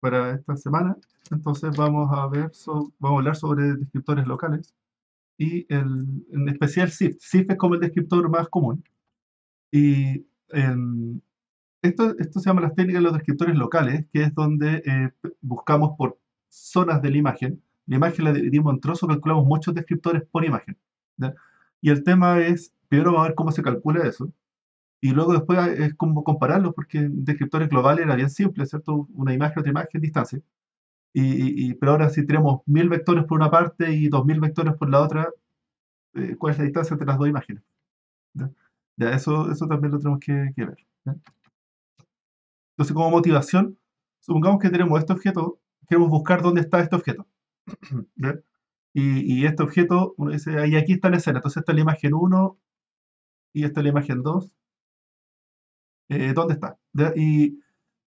para esta semana. Entonces vamos a ver, vamos a hablar sobre descriptores locales y en especial SIFT. SIFT es como el descriptor más común. Y esto se llama las técnicas de los descriptores locales, que es donde buscamos por zonas de la imagen. La imagen la dividimos en trozos, calculamos muchos descriptores por imagen. ¿Ya? Y el tema es, primero vamos a ver cómo se calcula eso, y luego después es como compararlos, porque en descriptores globales era bien simple, ¿cierto? Una imagen, otra imagen, distancia. Pero ahora si tenemos 1000 vectores por una parte y 2000 vectores por la otra, ¿cuál es la distancia entre las dos imágenes? ¿Ya? Ya, eso también lo tenemos que ver. ¿Ya? Entonces, como motivación, supongamos que tenemos este objeto, queremos buscar dónde está este objeto. ¿Ya? Y este objeto, uno dice, ahí aquí está la escena, entonces esta es la imagen uno y esta es la imagen 2. ¿Dónde está? ¿Ya? Y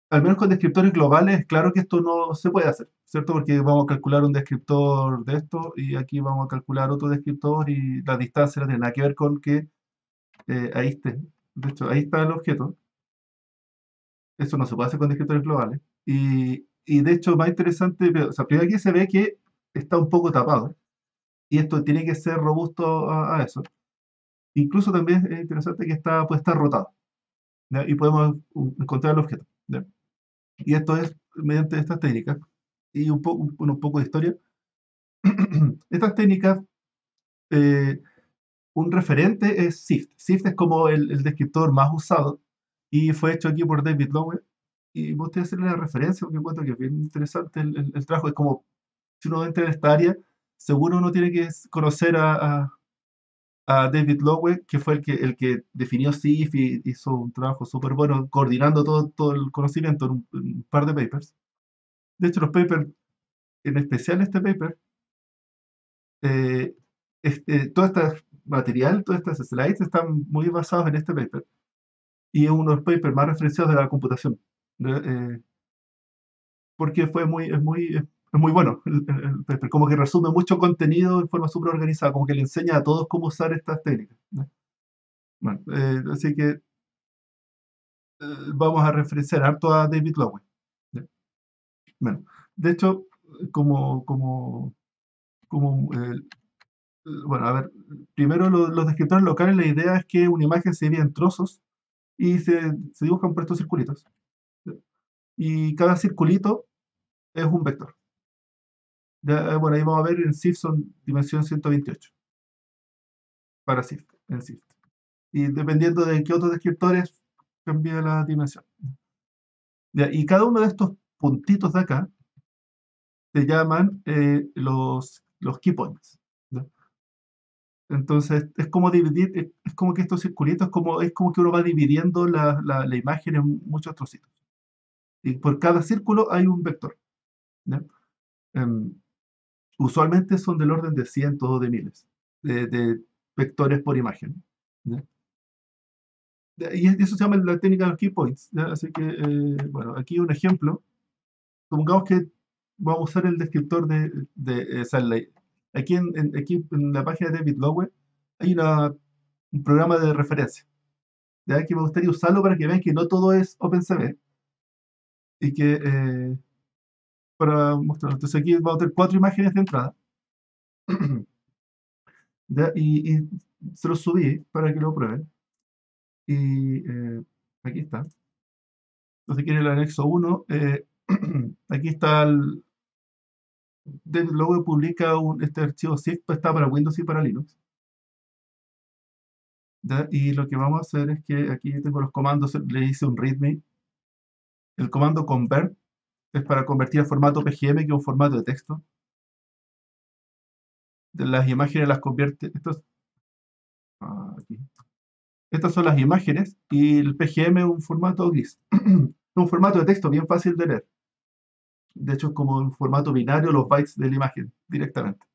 al menos con descriptores globales, claro que esto no se puede hacer, ¿cierto? Porque vamos a calcular un descriptor de esto y aquí vamos a calcular otro descriptor y la distancia no tiene nada que ver con que ahí esté. De hecho, ahí está el objeto. Eso no se puede hacer con descriptores globales. Y de hecho, más interesante, o sea, primero aquí se ve que está un poco tapado y esto tiene que ser robusto a eso. Incluso también es interesante que puede estar rotado, ¿ya? Y podemos encontrar el objeto, ¿ya? Y esto es mediante estas técnicas y un poco de historia. Estas técnicas, eh, un referente es SIFT. SIFT es como el descriptor más usado y fue hecho aquí por David Lowe. Y me gustaría hacerle la referencia porque encuentro que es bien interesante el trabajo. Es como si uno entra en esta área, seguro uno tiene que conocer a David Lowe, que fue el que definió SIFT y hizo un trabajo súper bueno coordinando todo el conocimiento en un par de papers. De hecho, los papers, en especial este paper, eh, todo este material, todas estas slides están muy basados en este paper y es uno de los papers más referenciados de la computación, ¿no? Porque es muy bueno el paper, como que resume mucho contenido de forma súper organizada, como que le enseña a todos cómo usar estas técnicas, ¿no? Bueno, así que vamos a referenciar harto a David Lowe, ¿no? Bueno, de hecho, como bueno, a ver, primero los descriptores locales, la idea es que una imagen se divide en trozos y se dibujan por estos circulitos. Y cada circulito es un vector. Ya, bueno, ahí vamos a ver en SIFT son dimensión 128 para SIFT, en SIFT. Y dependiendo de qué otros descriptores, cambia la dimensión. Ya, y cada uno de estos puntitos de acá se llaman los key points. ¿Ya? Entonces, es como dividir, es como que estos circulitos, es como que uno va dividiendo la imagen en muchos trocitos. Y por cada círculo hay un vector, ¿ya? Em, Usualmente son del orden de cientos o de miles de vectores por imagen, ¿ya? Y eso se llama la técnica de los key points, ¿ya? Así que, bueno, aquí un ejemplo. Supongamos que vamos a usar el descriptor o sea, aquí en la página de David Lowe hay un programa de referencia, ¿ya? Que me gustaría usarlo para que vean que no todo es OpenCV y que para mostrar. Entonces aquí vamos a tener 4 imágenes de entrada. ¿Ya? Y se los subí para que lo prueben. Y aquí está. Entonces aquí en el anexo 1, aquí está luego publica este archivo zip, está para Windows y para Linux. ¿Ya? Y lo que vamos a hacer es que aquí tengo los comandos, le hice un readme. El comando convert es para convertir a formato PGM, que es un formato de texto. De las imágenes las convierte. Aquí. Estas son las imágenes y el PGM es un formato gris. Un formato de texto bien fácil de leer. De hecho, es como un formato binario los bytes de la imagen directamente.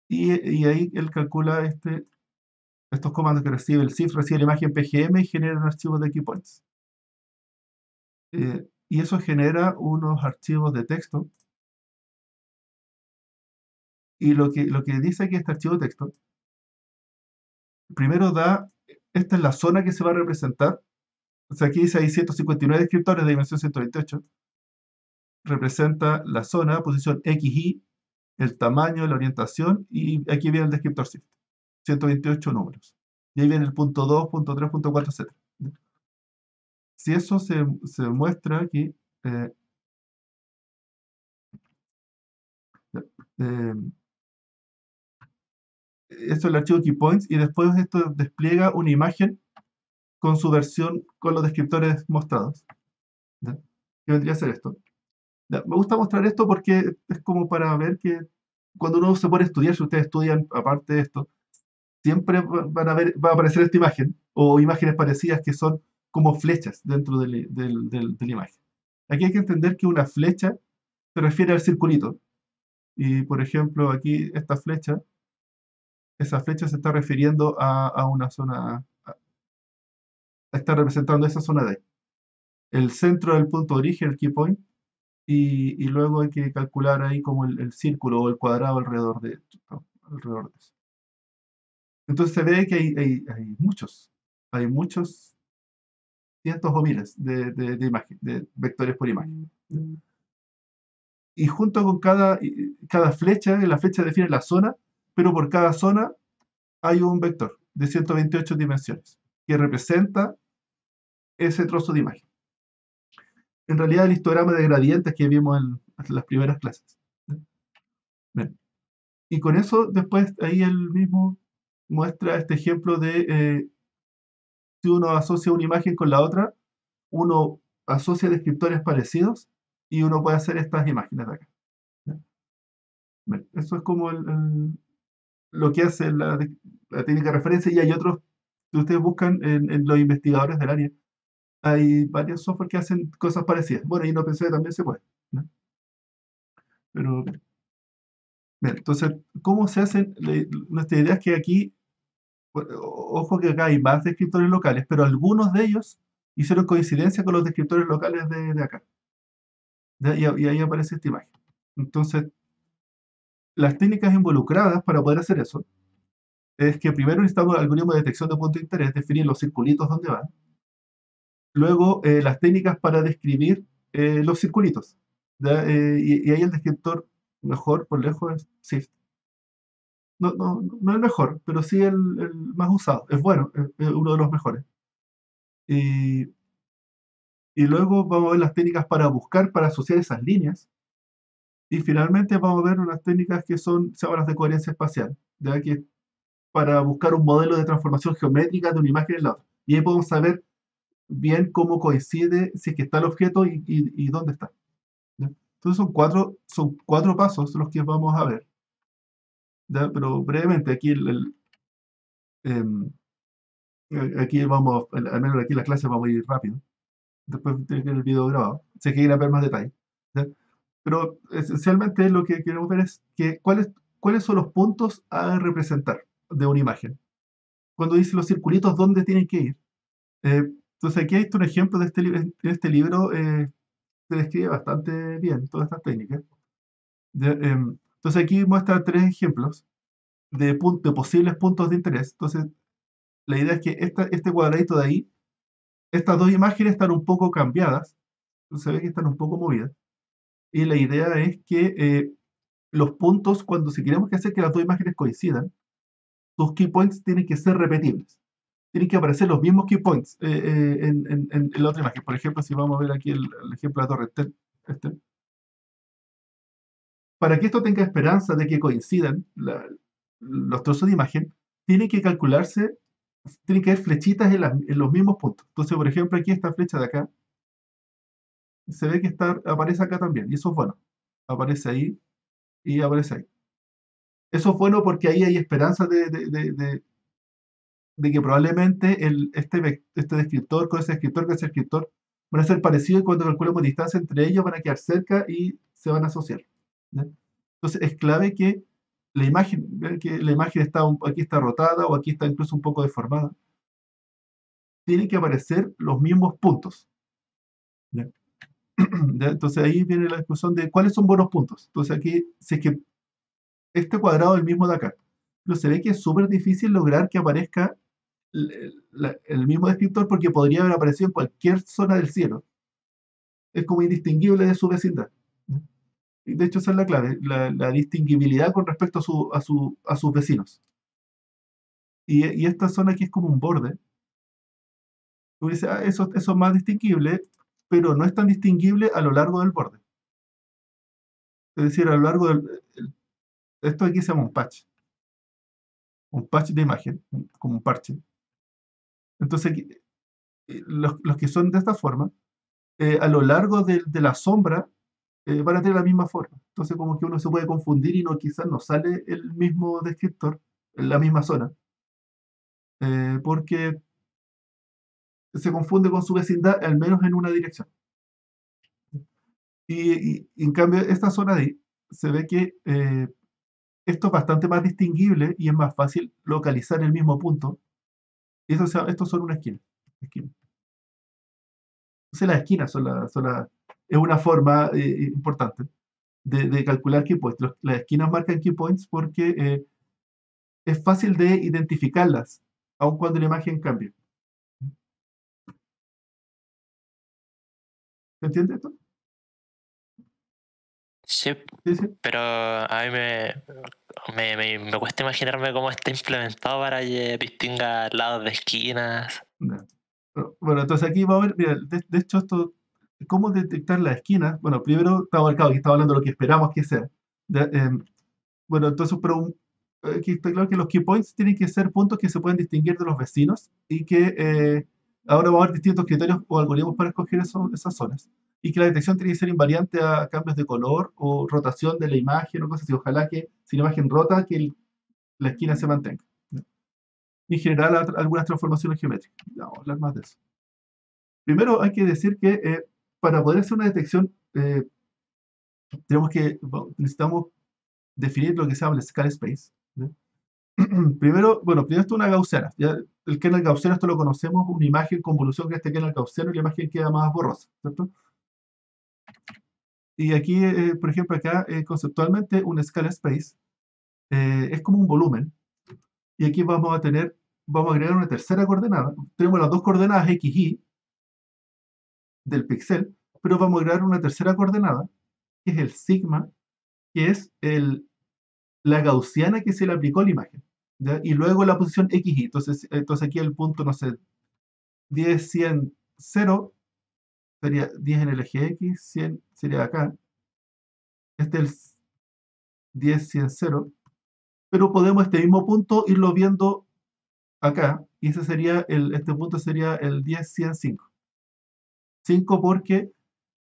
Y ahí él calcula estos comandos que recibe el CIF, recibe la imagen PGM y genera un archivo de key points. Y eso genera unos archivos de texto. Y lo que dice aquí este archivo de texto, primero esta es la zona que se va a representar. O sea, aquí dice hay 159 descriptores de dimensión 128. representa la zona, posición X, Y, el tamaño, la orientación, y aquí viene el descriptor SIFT. 128 números. Y ahí viene el punto 2, punto 3, punto 4, etc. Si eso se muestra aquí, eh, eh, esto es el archivo keypoints, y después esto despliega una imagen con su versión, con los descriptores mostrados. ¿Ya? ¿Qué vendría a ser esto? Ya, me gusta mostrar esto porque es como para ver que cuando uno se pone a estudiar, si ustedes estudian aparte de esto, siempre van a ver, va a aparecer esta imagen o imágenes parecidas que son como flechas dentro de la imagen. Aquí hay que entender que una flecha se refiere al circulito. Y por ejemplo, aquí esta flecha, esa flecha se está refiriendo a una zona, está representando esa zona de ahí. El centro del punto de origen, el key point, y luego hay que calcular ahí como el círculo o el cuadrado alrededor de, ¿no? Alrededor de eso. Entonces se ve que hay muchos cientos o miles de vectores por imagen. Y junto con cada flecha, la flecha define la zona, pero por cada zona hay un vector de 128 dimensiones que representa ese trozo de imagen. En realidad el histograma de gradientes que vimos en las primeras clases. Bien. Y con eso después ahí él mismo muestra este ejemplo de si uno asocia una imagen con la otra, uno asocia descriptores parecidos y uno puede hacer estas imágenes de acá. Bien, eso es como lo que hace la técnica de referencia, y hay otros que ustedes buscan en los investigadores del área. Hay varios software que hacen cosas parecidas. Bueno, y en OpenCV también se puede, ¿no? Pero, bien, entonces, ¿cómo se hacen? Nuestra idea es que aquí, ojo que acá hay más descriptores locales, pero algunos de ellos hicieron coincidencia con los descriptores locales de acá. ¿Ya? Y ahí aparece esta imagen. Entonces, las técnicas involucradas para poder hacer eso es que primero necesitamos el algoritmo de detección de punto de interés, definir los circulitos donde van. Luego, las técnicas para describir los circulitos. ¿Ya? Y ahí el descriptor mejor por lejos es SIFT. No el mejor, pero sí el más usado. Es bueno, es uno de los mejores. Y, y luego vamos a ver las técnicas para buscar, para asociar esas líneas. Y finalmente vamos a ver unas técnicas que se llaman las de coherencia espacial, ya que para buscar un modelo de transformación geométrica de una imagen en la otra. Y ahí podemos saber bien cómo coincide, si es que está el objeto y dónde está. ¿Ya? Entonces son cuatro pasos los que vamos a ver. ¿Ya? Pero brevemente, em, aquí vamos, al menos aquí en la clase vamos a ir rápido. Después tiene que ver el video grabado. Si es que quieren ver más detalles. ¿Ya? Pero esencialmente lo que queremos ver es cuáles son los puntos a representar de una imagen. Cuando dice los circulitos, ¿dónde tienen que ir? Entonces aquí hay un ejemplo de en este libro, se describe bastante bien todas estas técnicas. Entonces aquí muestra tres ejemplos de posibles puntos de interés. Entonces la idea es que este cuadradito de ahí, estas dos imágenes están un poco cambiadas, se ve que están un poco movidas, y la idea es que los puntos, cuando si queremos que hacer que las dos imágenes coincidan, sus key points tienen que ser repetibles. Tienen que aparecer los mismos key points en la otra imagen. Por ejemplo, si vamos a ver aquí el ejemplo de la torre Eiffel, este, para que esto tenga esperanza de que coincidan los trozos de imagen, tiene que calcularse, tiene que haber flechitas en los mismos puntos. Entonces, por ejemplo, aquí esta flecha de acá, se ve que aparece acá también, y eso es bueno. Aparece ahí y aparece ahí. Eso es bueno porque ahí hay esperanza de que probablemente este descriptor con ese descriptor van a ser parecidos, y cuando calculemos distancia entre ellos van a quedar cerca y se van a asociar. ¿Ya? Entonces es clave que vean que la imagen aquí está rotada o aquí está incluso un poco deformada. Tienen que aparecer los mismos puntos. ¿Ya? ¿Ya? Entonces ahí viene la discusión de cuáles son buenos puntos. Entonces aquí, si es que este cuadrado es el mismo de acá, pero se ve que es súper difícil lograr que aparezca el mismo descriptor porque podría haber aparecido en cualquier zona del cielo. Es como indistinguible de su vecindad. Y de hecho, esa es la clave, la distinguibilidad con respecto a sus vecinos. Y esta zona aquí es como un borde. Tú dices, ah, eso es más distinguible, pero no es tan distinguible a lo largo del borde. Es decir, a lo largo esto aquí se llama un patch de imagen, como un parche. Entonces, los que son de esta forma, a lo largo de la sombra, van a tener la misma forma. Entonces, como que uno se puede confundir y no, quizás no sale el mismo descriptor en la misma zona, porque se confunde con su vecindad, al menos en una dirección. Y en cambio, esta zona de ahí, se ve que esto es bastante más distinguible y es más fácil localizar el mismo punto. Y estos son una esquina. Entonces las esquinas es una forma importante de calcular key points. Las esquinas marcan key points porque es fácil de identificarlas, aun cuando la imagen cambie. ¿Se entiende esto? Sí, Sí, sí. pero a mí me cuesta imaginarme cómo está implementado para que distinga lados de esquinas. Ya. Bueno, entonces aquí vamos a ver, mira, de hecho esto, cómo detectar las esquinas. Bueno, primero está marcado, aquí está hablando de lo que esperamos que sea. De- em, bueno, entonces, pero aquí está claro que los key points tienen que ser puntos que se pueden distinguir de los vecinos y que ahora vamos a ver distintos criterios o algoritmos para escoger esas zonas. Y que la detección tiene que ser invariante a cambios de color o rotación de la imagen o cosas así. Ojalá que si la imagen rota, que la esquina se mantenga. Y en general, algunas transformaciones geométricas. Ya, vamos a hablar más de eso. Primero hay que decir que para poder hacer una detección, necesitamos definir lo que se llama el scale space. ¿Ya? Primero esto es una gaussiana. ¿Ya? El kernel gaussiano, esto lo conocemos, una imagen convolución que este kernel gaussiano y la imagen queda más borrosa, ¿cierto? Y aquí, por ejemplo, acá conceptualmente un scale space es como un volumen. Y aquí vamos a agregar una tercera coordenada. Tenemos las dos coordenadas x, y del píxel, pero vamos a agregar una tercera coordenada, que es el sigma, que es la gaussiana que se le aplicó a la imagen. ¿Ya? Y luego la posición x, y. Entonces aquí el punto, no sé, 10, 100, 0 sería 10 en el eje X, 100 sería acá. Este es el 10, 100, 0. Pero podemos este mismo punto irlo viendo acá. Y este punto sería el 10, 100, 5. 5 porque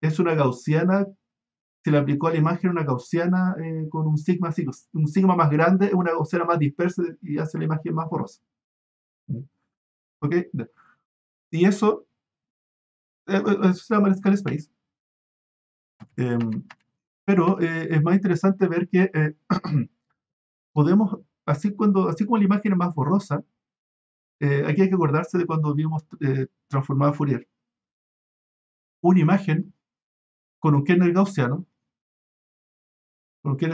es una gaussiana, se le aplicó a la imagen una gaussiana con un sigma, un sigma más grande, es una gaussiana más dispersa y hace la imagen más borrosa. ¿Ok? Y eso se llama el scale space. Em, pero es más interesante ver que podemos, así como la imagen es más borrosa, aquí hay que acordarse de cuando vimos transformada Fourier. Una imagen con un kernel gaussiano, que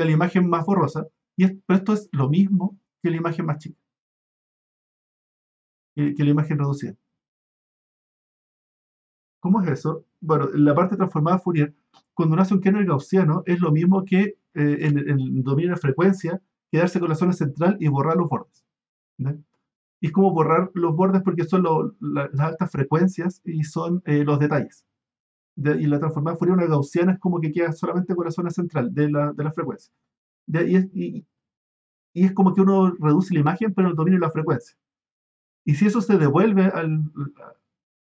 es la imagen más borrosa, pero esto es lo mismo que la imagen más chica, que la imagen reducida. ¿Cómo es eso? Bueno, la parte transformada Fourier, cuando uno hace un kernel gaussiano, es lo mismo que en el dominio de frecuencia, quedarse con la zona central y borrar los bordes. ¿Ya? Y es como borrar los bordes porque son las altas frecuencias y son los detalles. Y la transformada Fourier, una gaussiana, es como que queda solamente con la zona central de la frecuencia. ¿Ya? Y es como que uno reduce la imagen, pero en el dominio de la frecuencia. Y si eso se devuelve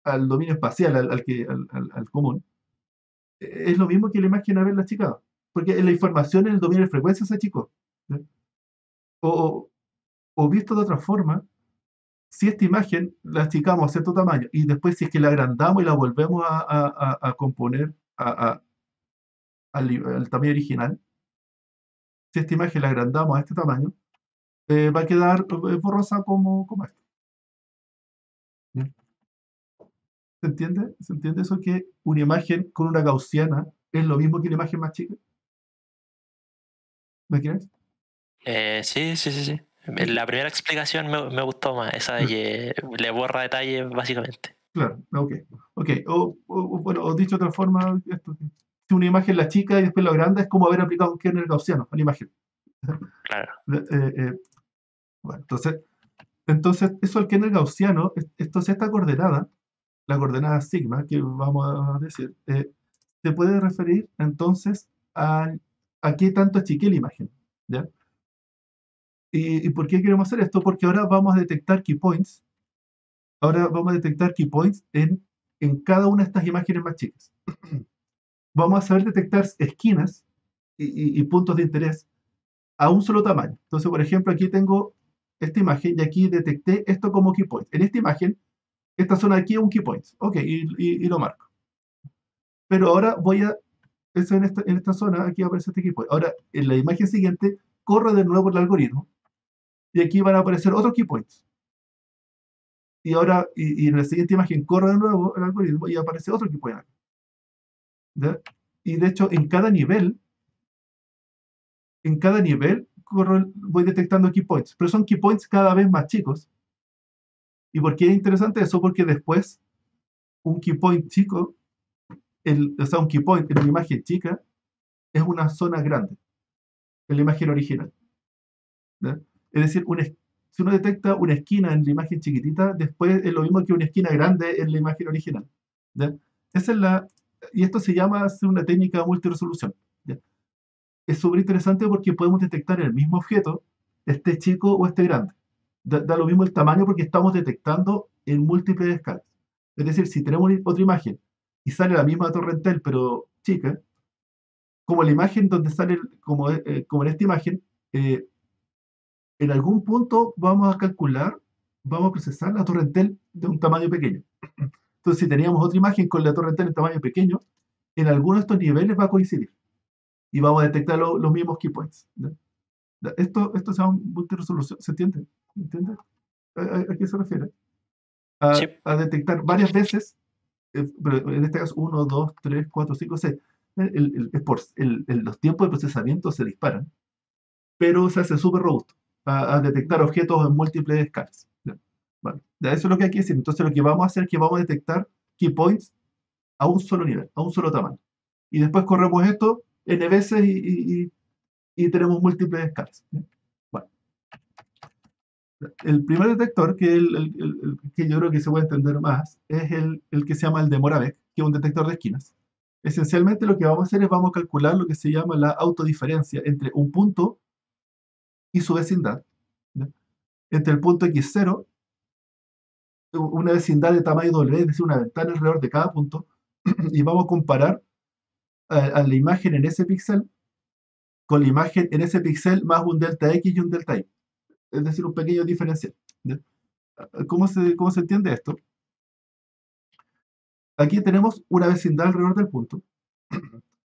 al dominio espacial, al común, es lo mismo que la imagen haberla achicado. Porque la información en el dominio de frecuencia se achicó. ¿Ya? O, o visto de otra forma, si esta imagen la achicamos a cierto tamaño y después si es que la agrandamos y la volvemos a componer al tamaño original, si esta imagen la agrandamos a este tamaño, va a quedar borrosa como esto. ¿Ya? ¿Se entiende eso que una imagen con una gaussiana es lo mismo que una imagen más chica? ¿Me crees? Sí, sí, sí, sí. Sí, La primera explicación me gustó más, esa de que le borra detalles básicamente. claro, ok. Ok, bueno, o dicho de otra forma, si una imagen la chica y después la grande, es como haber aplicado un kernel gaussiano a la imagen. claro. Bueno, entonces, eso al kernel gaussiano, esta coordenada, la coordenada sigma, que vamos a decir, se puede referir entonces a qué tanto achiqué la imagen. ¿Ya? ¿Y por qué queremos hacer esto? Porque ahora vamos a detectar key points. Ahora vamos a detectar key points en cada una de estas imágenes más chicas. Vamos a saber detectar esquinas y puntos de interés a un solo tamaño. Entonces, por ejemplo, aquí tengo esta imagen y aquí detecté esto como key point. En esta imagen, esta zona de aquí es un key point. Ok, y lo marco. Pero ahora voy a, eso en esta zona, aquí aparece este key point. Ahora, en la imagen siguiente, corro de nuevo el algoritmo y aquí van a aparecer otros key points. Y ahora, y en la siguiente imagen, corro de nuevo el algoritmo y aparece otro key point. ¿Ya? Y de hecho, en cada nivel voy detectando key points, pero son key points cada vez más chicos. ¿Y por qué es interesante eso? Porque después un key point chico, o sea, un key point en una imagen chica es una zona grande en la imagen original. ¿Ya? Es decir, si uno detecta una esquina en la imagen chiquitita, después es lo mismo que una esquina grande en la imagen original. ¿Ya? Esa es y esto se llama hacer una técnica de multiresolución. ¿Ya? Es súper interesante porque podemos detectar el mismo objeto, este chico o este grande. Da lo mismo el tamaño porque estamos detectando en múltiples escalas. Es decir, si tenemos otra imagen y sale la misma torre Entel pero chica, como la imagen donde sale, como en esta imagen, eh, en algún punto vamos a calcular, vamos a procesar la torre Entel de un tamaño pequeño. Entonces, si teníamos otra imagen con la torre Entel en tamaño pequeño, en alguno de estos niveles va a coincidir y vamos a detectar los mismos key points. ¿No? Esto se llama multiresolución, ¿se entiende? ¿Entiende? ¿A qué se refiere? Sí, A detectar varias veces, pero en este caso 1, 2, 3, 4, 5, 6. Los tiempos de procesamiento se disparan, pero se hace súper robusto a detectar objetos en múltiples escalas. ¿Ya? Bueno, ya eso es lo que hay que decir. Entonces lo que vamos a hacer es que vamos a detectar key points a un solo nivel, a un solo tamaño. Y después corremos esto n veces y tenemos múltiples escalas. ¿Ya? Bueno, el primer detector, que, que yo creo que se puede entender más, es el que se llama el de Moravec, que es un detector de esquinas. Esencialmente lo que vamos a hacer es vamos a calcular lo que se llama la autodiferencia entre un punto y su vecindad. ¿Ya? Entre el punto x0, una vecindad de tamaño W, es decir, una ventana alrededor de cada punto, y vamos a comparar a la imagen en ese píxel con la imagen en ese píxel más un delta X y un delta Y. Es decir, un pequeño diferencial. ¿Ya? ¿Cómo se entiende esto? Aquí tenemos una vecindad alrededor del punto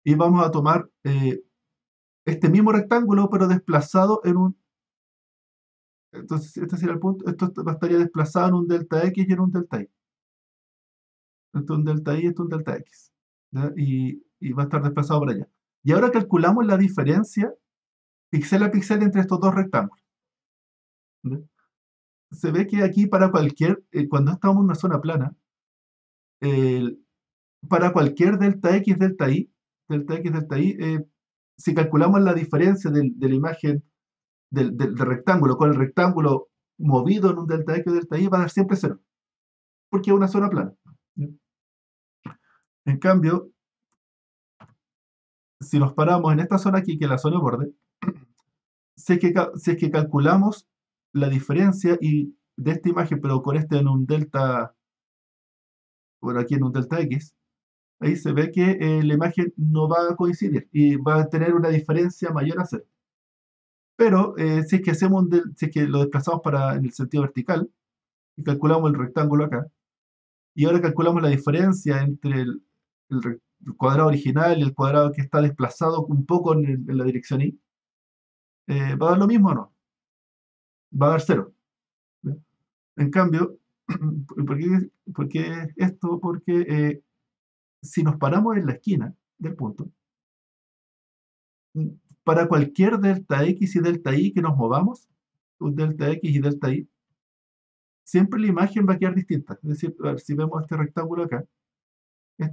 y vamos a tomar este mismo rectángulo pero desplazado en un... Entonces, este sería el punto. Esto estaría desplazado en un delta X y en un delta Y. Esto es un delta Y, esto es un delta X. ¿Ya? Y va a estar desplazado para allá. Y ahora calculamos la diferencia píxel a píxel entre estos dos rectángulos. ¿Ya? Se ve que aquí cuando estamos en una zona plana, el- para cualquier delta X, delta Y, si calculamos la diferencia de la imagen del rectángulo con el rectángulo movido en un delta X o delta Y, va a dar siempre cero, porque es una zona plana. ¿Ya? En cambio, si nos paramos en esta zona aquí, que es la zona borde, si es que calculamos la diferencia de esta imagen, pero con este en un delta, bueno, aquí en un delta X, ahí se ve que la imagen no va a coincidir y va a tener una diferencia mayor a cero. Pero si es que si es que lo desplazamos en el sentido vertical y calculamos el rectángulo acá, y ahora calculamos la diferencia entre el cuadrado original y el cuadrado que está desplazado un poco en la dirección Y, ¿va a dar lo mismo o no? Va a dar cero. ¿Ya? En cambio, ¿por qué esto? Porque si nos paramos en la esquina del punto, mm, para cualquier delta X y delta Y que nos movamos, un delta X y delta Y, siempre la imagen va a quedar distinta. Es decir, a ver, si vemos este rectángulo acá, es,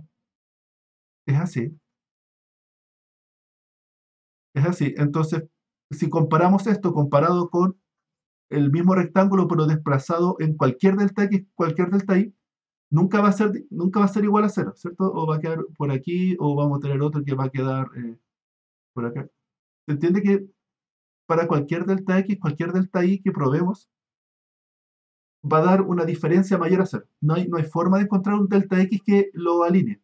es así. Es así. Entonces, si comparamos esto comparado con el mismo rectángulo pero desplazado en cualquier delta x, cualquier delta y, nunca va a ser igual a cero, ¿cierto? O va a quedar por aquí, o vamos a tener otro que va a quedar por acá. ¿Se entiende que para cualquier delta x, cualquier delta y que probemos, va a dar una diferencia mayor a cero? No hay forma de encontrar un delta x que lo alinee,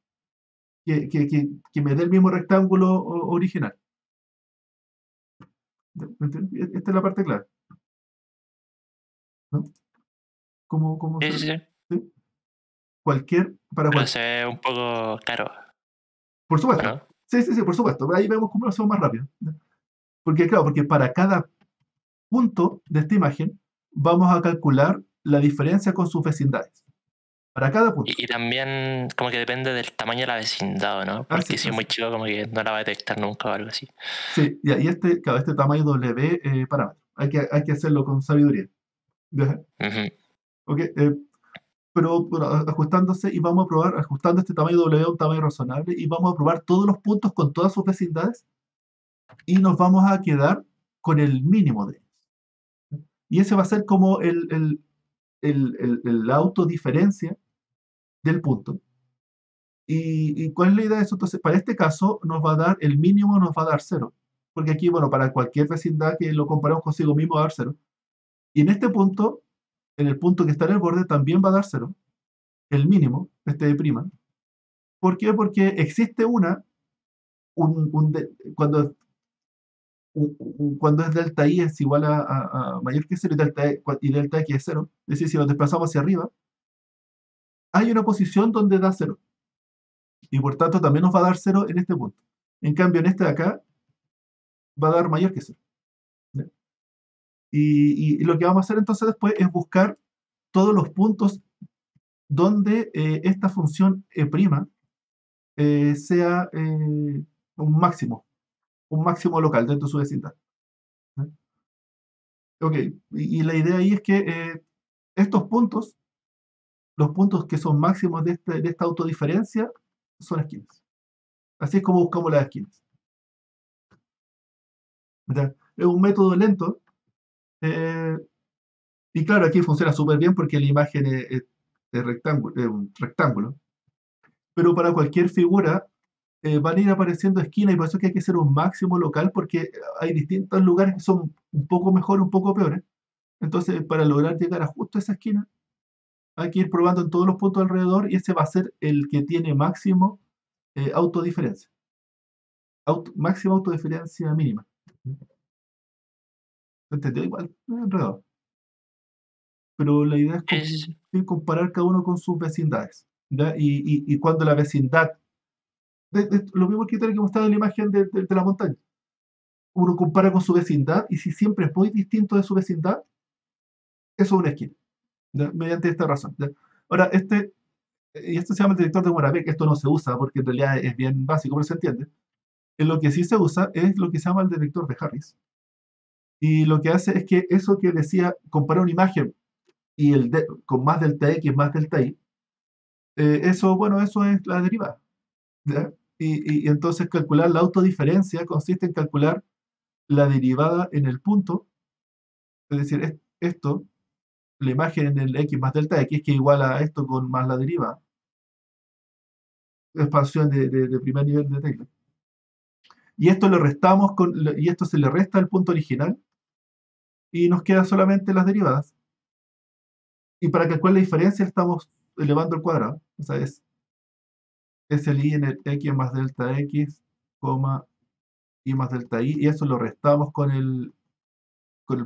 que me dé el mismo rectángulo original. ¿Me entiende? Esta es la parte clave, ¿no? ¿Cómo Sí, se sí, ve? sí. ¿Sí? Para Pero cualquier. se ve un poco caro, Por ¿o supuesto. no? Sí, sí, sí, por supuesto. Ahí vemos cómo lo hacemos más rápido. Porque, claro, porque para cada punto de esta imagen vamos a calcular la diferencia con sus vecindades. Para cada punto. Y también como que depende del tamaño de la vecindad, ¿no? Así, Porque si es muy así. chico como que no la va a detectar nunca o algo así. Sí, y claro, este tamaño W parámetro. Hay que hacerlo con sabiduría. ¿Ya? Ujú. Ok, pero bueno, ajustándose y vamos a probar, ajustando este tamaño W a un tamaño razonable y vamos a probar todos los puntos con todas sus vecindades y nos vamos a quedar con el mínimo de ellos. Y ese va a ser como la autodiferencia del punto. ¿Y cuál es la idea de eso? Entonces, para este caso nos va a dar, el mínimo nos va a dar cero. Porque aquí, bueno, para cualquier vecindad que lo comparamos consigo mismo va a dar cero. Y en este punto, en el punto que está en el borde, también va a dar cero. El mínimo, este de prima. ¿Por qué? Porque existe cuando es delta i es igual a mayor que cero y delta x es cero, es decir, si nos desplazamos hacia arriba, hay una posición donde da cero. Y por tanto también nos va a dar cero en este punto. En cambio, en este de acá va a dar mayor que cero. ¿Ya? Y lo que vamos a hacer entonces después es buscar todos los puntos donde esta función e' sea un máximo local dentro de su vecindad. ¿Ya? Ok, y la idea ahí es que estos puntos, los puntos que son máximos de esta autodiferencia, son esquinas. Así es como buscamos las esquinas. ¿Ya? Es un método lento, eh, y claro, aquí funciona súper bien porque la imagen es un rectángulo, pero para cualquier figura van a ir apareciendo esquinas y por eso es que hay que hacer un máximo local porque hay distintos lugares que son un poco mejores, un poco peores. Entonces, para lograr llegar a justo esa esquina, hay que ir probando en todos los puntos alrededor y ese va a ser el que tiene máximo autodiferencia. Máxima autodiferencia mínima. ¿Se entendió? Igual, enredado. Pero la idea es Sí, sí, sí. comparar cada uno con sus vecindades. ¿Ya? Y cuando la vecindad, lo mismo criterio que mostraba en la imagen de la montaña, uno compara con su vecindad y si siempre es muy distinto de su vecindad, eso es una esquina, ¿ya? Mediante esta razón. ¿Ya? Ahora, y esto se llama el detector de Moravec, esto no se usa porque en realidad es bien básico, pero se entiende. En lo que sí se usa es lo que se llama el detector de Harris. Y lo que hace es que eso que decía, comparar una imagen y con más delta X más delta Y, eso, bueno, eso es la derivada. ¿Ya? Y entonces calcular la autodiferencia consiste en calcular la derivada en el punto, es decir, esto, la imagen en el x más delta x, que es igual a esto con más la derivada, expansión de primer nivel de Taylor. Y esto y esto se le resta al punto original y nos quedan solamente las derivadas. Y para calcular la diferencia estamos elevando al cuadrado. O sea, es el i en el x más delta x, coma, y más delta y eso lo restamos con el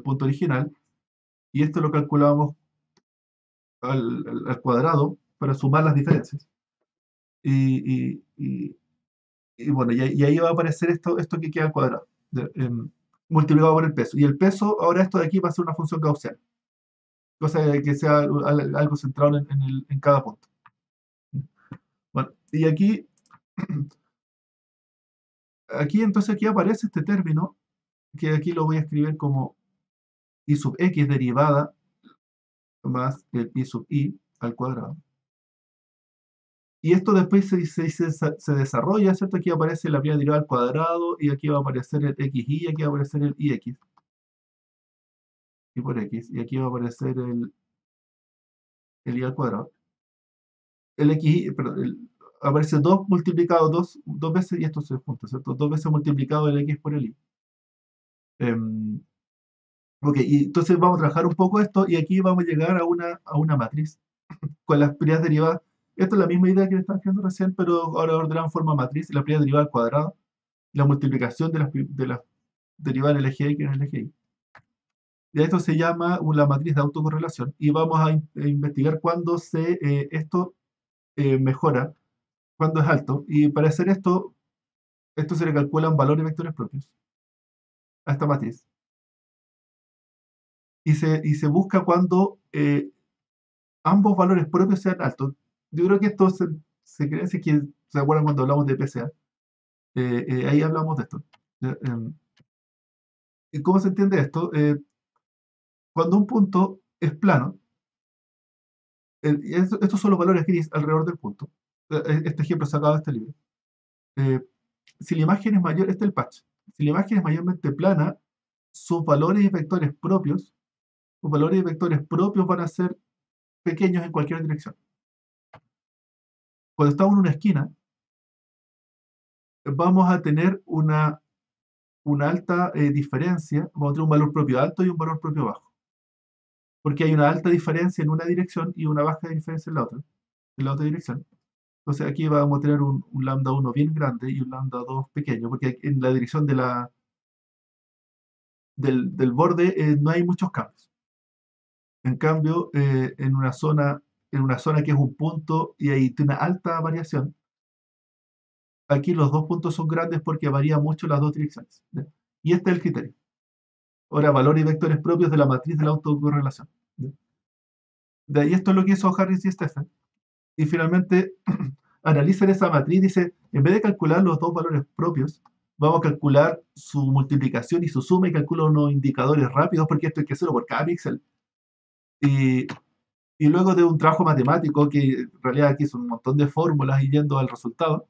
punto original, y esto lo calculamos al cuadrado para sumar las diferencias. Y, y bueno, y ahí va a aparecer esto que queda al cuadrado, multiplicado por el peso. Y el peso, ahora esto de aquí va a ser una función gaussiana, cosa de que sea algo centrado en cada punto. Bueno, y aquí aparece este término, que aquí lo voy a escribir como i sub x derivada más el i sub i al cuadrado. Y esto después se desarrolla, ¿cierto? Aquí aparece la primera derivada al cuadrado, y aquí va a aparecer el xy, y aquí va a aparecer el ix, y por x, y aquí va a aparecer el y al cuadrado. El xy, perdón, aparece 2 multiplicado dos veces, y esto se junta, ¿cierto? 2 veces multiplicado el x por el y. Em, ok, y entonces vamos a trabajar un poco esto, y aquí vamos a llegar a una matriz con las primeras derivadas. Esta es la misma idea que le estaba haciendo recién, pero ahora ordenada en forma matriz, la primera derivada al cuadrado, la multiplicación de las derivadas en el eje x en el eje y. Y esto se llama la matriz de autocorrelación, y vamos a investigar cuándo esto mejora, cuándo es alto, y para hacer esto se le calculan valores vectores propios a esta matriz, y se busca cuando ambos valores propios sean altos. Yo creo que esto se cree, si es que se acuerdan cuando hablamos de PCA, ahí hablamos de esto. Ya, ¿Y cómo se entiende esto? Cuando un punto es plano, y estos son los valores gris alrededor del punto. Este ejemplo sacado de este libro. Eh, si la imagen es mayor, este es el patch. Si la imagen es mayormente plana, sus valores y vectores propios, sus valores y vectores propios van a ser pequeños en cualquier dirección. Cuando estamos en una esquina, vamos a tener una alta diferencia, vamos a tener un valor propio alto y un valor propio bajo. Porque hay una alta diferencia en una dirección y una baja diferencia en la otra dirección. Entonces aquí vamos a tener un lambda 1 bien grande y un lambda 2 pequeño, porque en la dirección del borde no hay muchos cambios. En cambio, en una zona que es un punto y ahí tiene una alta variación, aquí los dos puntos son grandes porque varía mucho las dos direcciones. ¿Ya? Y este es el criterio. Ahora, valores y vectores propios de la matriz de la autocorrelación. ¿Ya? De ahí esto es lo que hizo Harris y Stephen. Y finalmente analizan esa matriz y dice, en vez de calcular los dos valores propios, vamos a calcular su multiplicación y su suma, y calcula unos indicadores rápidos, porque esto hay que hacerlo por cada píxel. Y, y luego de un trabajo matemático, que en realidad aquí son un montón de fórmulas y yendo al resultado,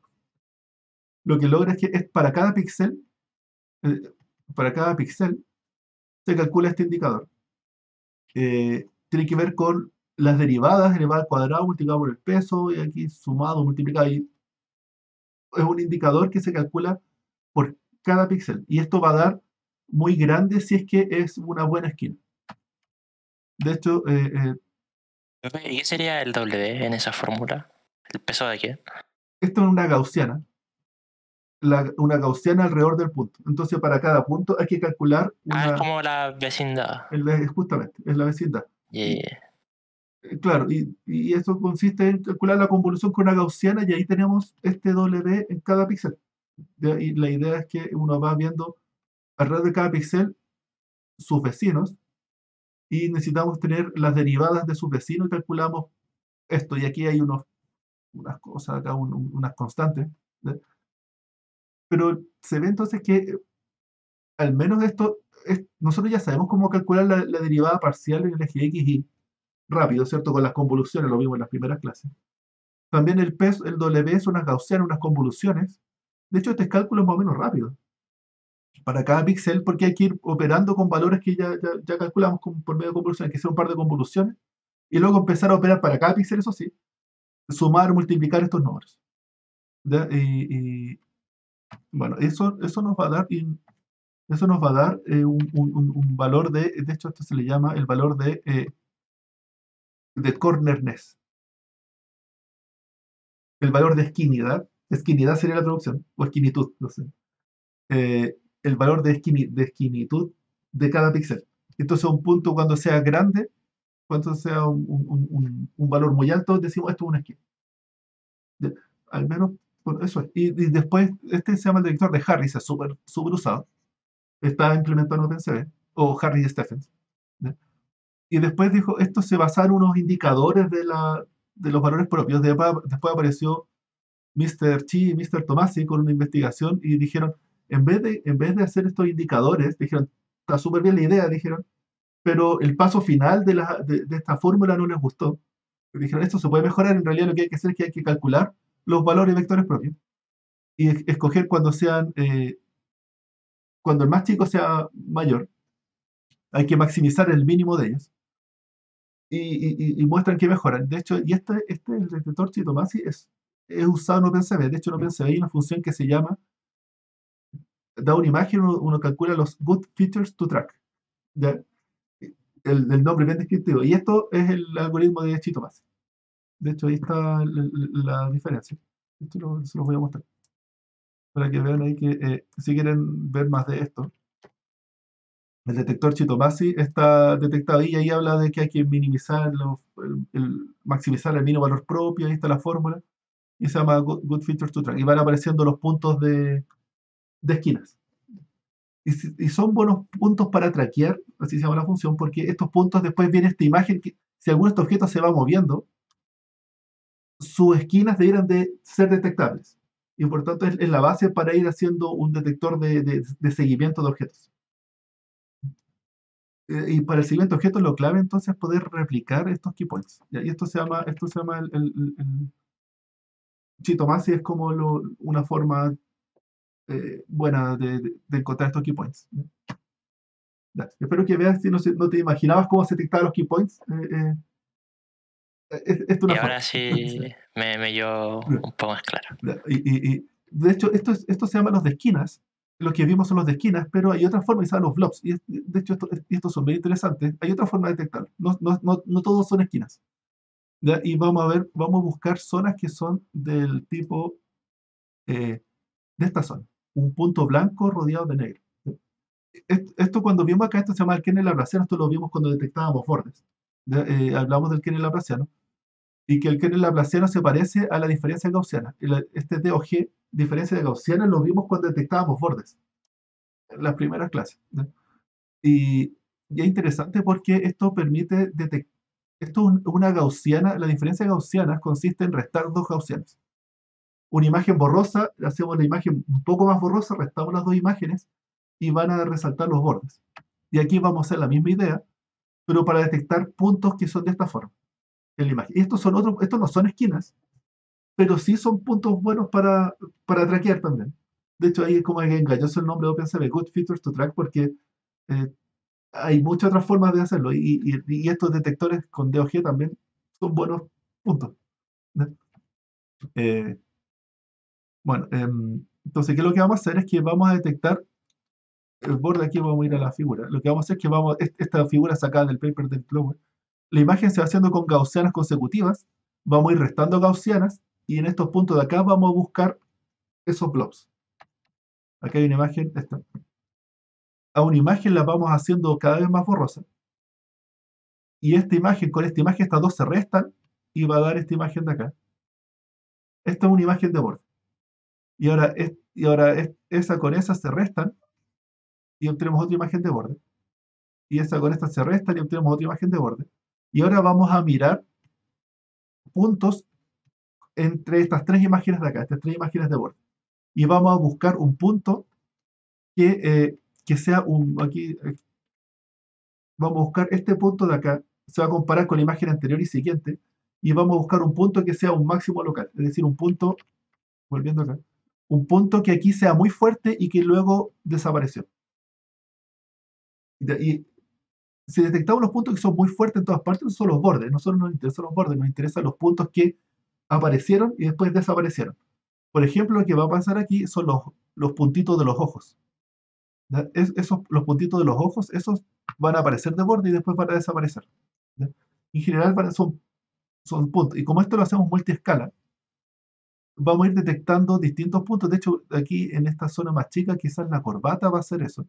lo que logra es que eh, para cada píxel se calcula este indicador. Tiene que ver con las derivadas elevado al cuadrado multiplicado por el peso, y aquí sumado, multiplicado, y es un indicador que se calcula por cada píxel. Y esto va a dar muy grande si es que es una buena esquina. De hecho, ¿Y qué sería el W en esa fórmula? ¿El peso de qué? esto es una gaussiana. Una gaussiana alrededor del punto. Entonces, para cada punto hay que calcular Es como la vecindad. justamente, es la vecindad. Y Claro, y eso consiste en calcular la convolución con una gaussiana, y ahí tenemos este W en cada píxel. Y la idea es que uno va viendo alrededor de cada píxel sus vecinos, y necesitamos tener las derivadas de sus vecinos, y calculamos esto. Y aquí hay unas cosas, acá unas constantes. ¿Ya? Pero se ve entonces que al menos esto, nosotros ya sabemos cómo calcular la derivada parcial en el eje X y rápido, ¿cierto? Con las convoluciones, lo vimos en las primeras clases. También el peso, el W, es unas gaussianas, unas convoluciones. De hecho, este cálculo es más o menos rápido para cada píxel, porque hay que ir operando con valores que ya calculamos por medio de convoluciones, que sea un par de convoluciones, y luego empezar a operar para cada píxel, eso sí, sumar, multiplicar estos números. ¿Ya? Bueno, eso nos va a dar, un valor de hecho, esto se le llama el valor de cornerness, el valor de esquinidad sería la traducción, o esquinitud, no sé. El valor de esquinitud de cada píxel. Entonces, un punto cuando sea grande, cuando sea un valor muy alto, decimos esto es una esquina. Al menos, bueno, eso es. Y después, este se llama el detector de Harris, es súper súper usado. Está implementado en OpenCV, o Harris y Stephens. ¿Ya? Y después dijo, esto se basa en unos indicadores de los valores propios. Después apareció Mr. Chi y Mr. Tomasi con una investigación, y dijeron, en vez de hacer estos indicadores, dijeron, está súper bien la idea, dijeron, pero el paso final de esta fórmula no les gustó. Y dijeron, esto se puede mejorar, en realidad lo que hay que hacer es que hay que calcular los valores vectores propios y escoger cuando el más chico sea mayor, hay que maximizar el mínimo de ellos y muestran que mejoran. De hecho, el detector Chitomasi es usado en OpenCV. De hecho, en OpenCV hay una función que se llama, da una imagen, uno calcula los good features to track. ¿Ya? El nombre bien descriptivo. Y esto es el algoritmo de Chitomasi. De hecho, ahí está la diferencia. Esto se los voy a mostrar para que vean ahí que si quieren ver más de esto. El detector Chitomasi está detectado ahí y ahí habla de que hay que minimizar, maximizar el mínimo valor propio. Ahí está la fórmula y se llama Good Features to Track. Y van apareciendo los puntos de esquinas. Y son buenos puntos para traquear, así se llama la función, porque estos puntos después viene esta imagen que si algún de estos objetos se va moviendo, sus esquinas debieran de ser detectables. Y por tanto es la base para ir haciendo un detector de seguimiento de objetos. Y para el seguimiento de objetos lo clave entonces es poder replicar estos key points. ¿Ya? Y esto se llama el Chitomasi, es como una forma buena de encontrar estos key points. ¿Ya? Ya. Espero que veas si no te imaginabas cómo se detectaban los key points. Esta es Y una forma. ahora sí me dio un poco más claro. De hecho, esto se llama los de esquinas. Los que vimos son los de esquinas, pero hay otra forma que se llama los blobs. De hecho, estos son bien interesantes. Hay otra forma de detectarlos. No todos son esquinas. ¿Ya? Y vamos a buscar zonas que son del tipo de esta zona. Un punto blanco rodeado de negro. Esto cuando vimos acá, esto se llama el kernel laplaciano. Esto lo vimos cuando detectábamos bordes. ¿Ya? Hablamos del kernel laplaciano y que el kernel laplaciano se parece a la diferencia gaussiana. Este D o G, diferencia de gaussiana, lo vimos cuando detectábamos bordes, en las primeras clases. ¿No? Y es interesante porque esto permite detectar, esto es una gaussiana, la diferencia gaussiana consiste en restar dos gaussianas. Una imagen borrosa, hacemos la imagen un poco más borrosa, restamos las dos imágenes y van a resaltar los bordes. Y aquí vamos a hacer la misma idea, pero para detectar puntos que son de esta forma en la imagen. Y estos no son esquinas, pero sí son puntos buenos para traquear también. De hecho, ahí es como que engañoso el nombre de OpenCV, Good Features to Track, porque eh, hay muchas otras formas de hacerlo y estos detectores con DOG también son buenos puntos. ¿No? Eh, bueno, entonces, ¿qué es lo que vamos a hacer? Es que vamos a detectar el borde. Aquí vamos a ir a la figura. Lo que vamos a hacer es que esta figura sacada del paper del Plower, la imagen se va haciendo con gaussianas consecutivas, vamos a ir restando gaussianas y en estos puntos de acá vamos a buscar esos blobs. Aquí hay una imagen, esta. A una imagen la vamos haciendo cada vez más borrosa. Y con esta imagen, estas dos se restan y va a dar esta imagen de acá. Esta es una imagen de borde. Esa con esa se restan y obtenemos otra imagen de borde. Y esa con esta se restan y obtenemos otra imagen de borde. Y ahora vamos a mirar puntos entre estas tres imágenes de acá, estas tres imágenes de borde. Y vamos a buscar un punto que sea aquí vamos a buscar este punto de acá, se va a comparar con la imagen anterior y siguiente, y vamos a buscar un punto que sea un máximo local, es decir, un punto, volviendo acá, un punto que aquí sea muy fuerte y que luego desapareció. Y si detectamos los puntos que son muy fuertes en todas partes, no son los bordes, nosotros nos interesan los bordes, nos interesan los puntos que aparecieron y después desaparecieron. Por ejemplo, lo que va a pasar aquí son los puntitos de los ojos. ¿Ya? Los puntitos de los ojos, esos van a aparecer de borde y después van a desaparecer. ¿Ya? En general son puntos. Y como esto lo hacemos multiescala, vamos a ir detectando distintos puntos. De hecho, aquí en esta zona más chica, quizás la corbata va a ser eso.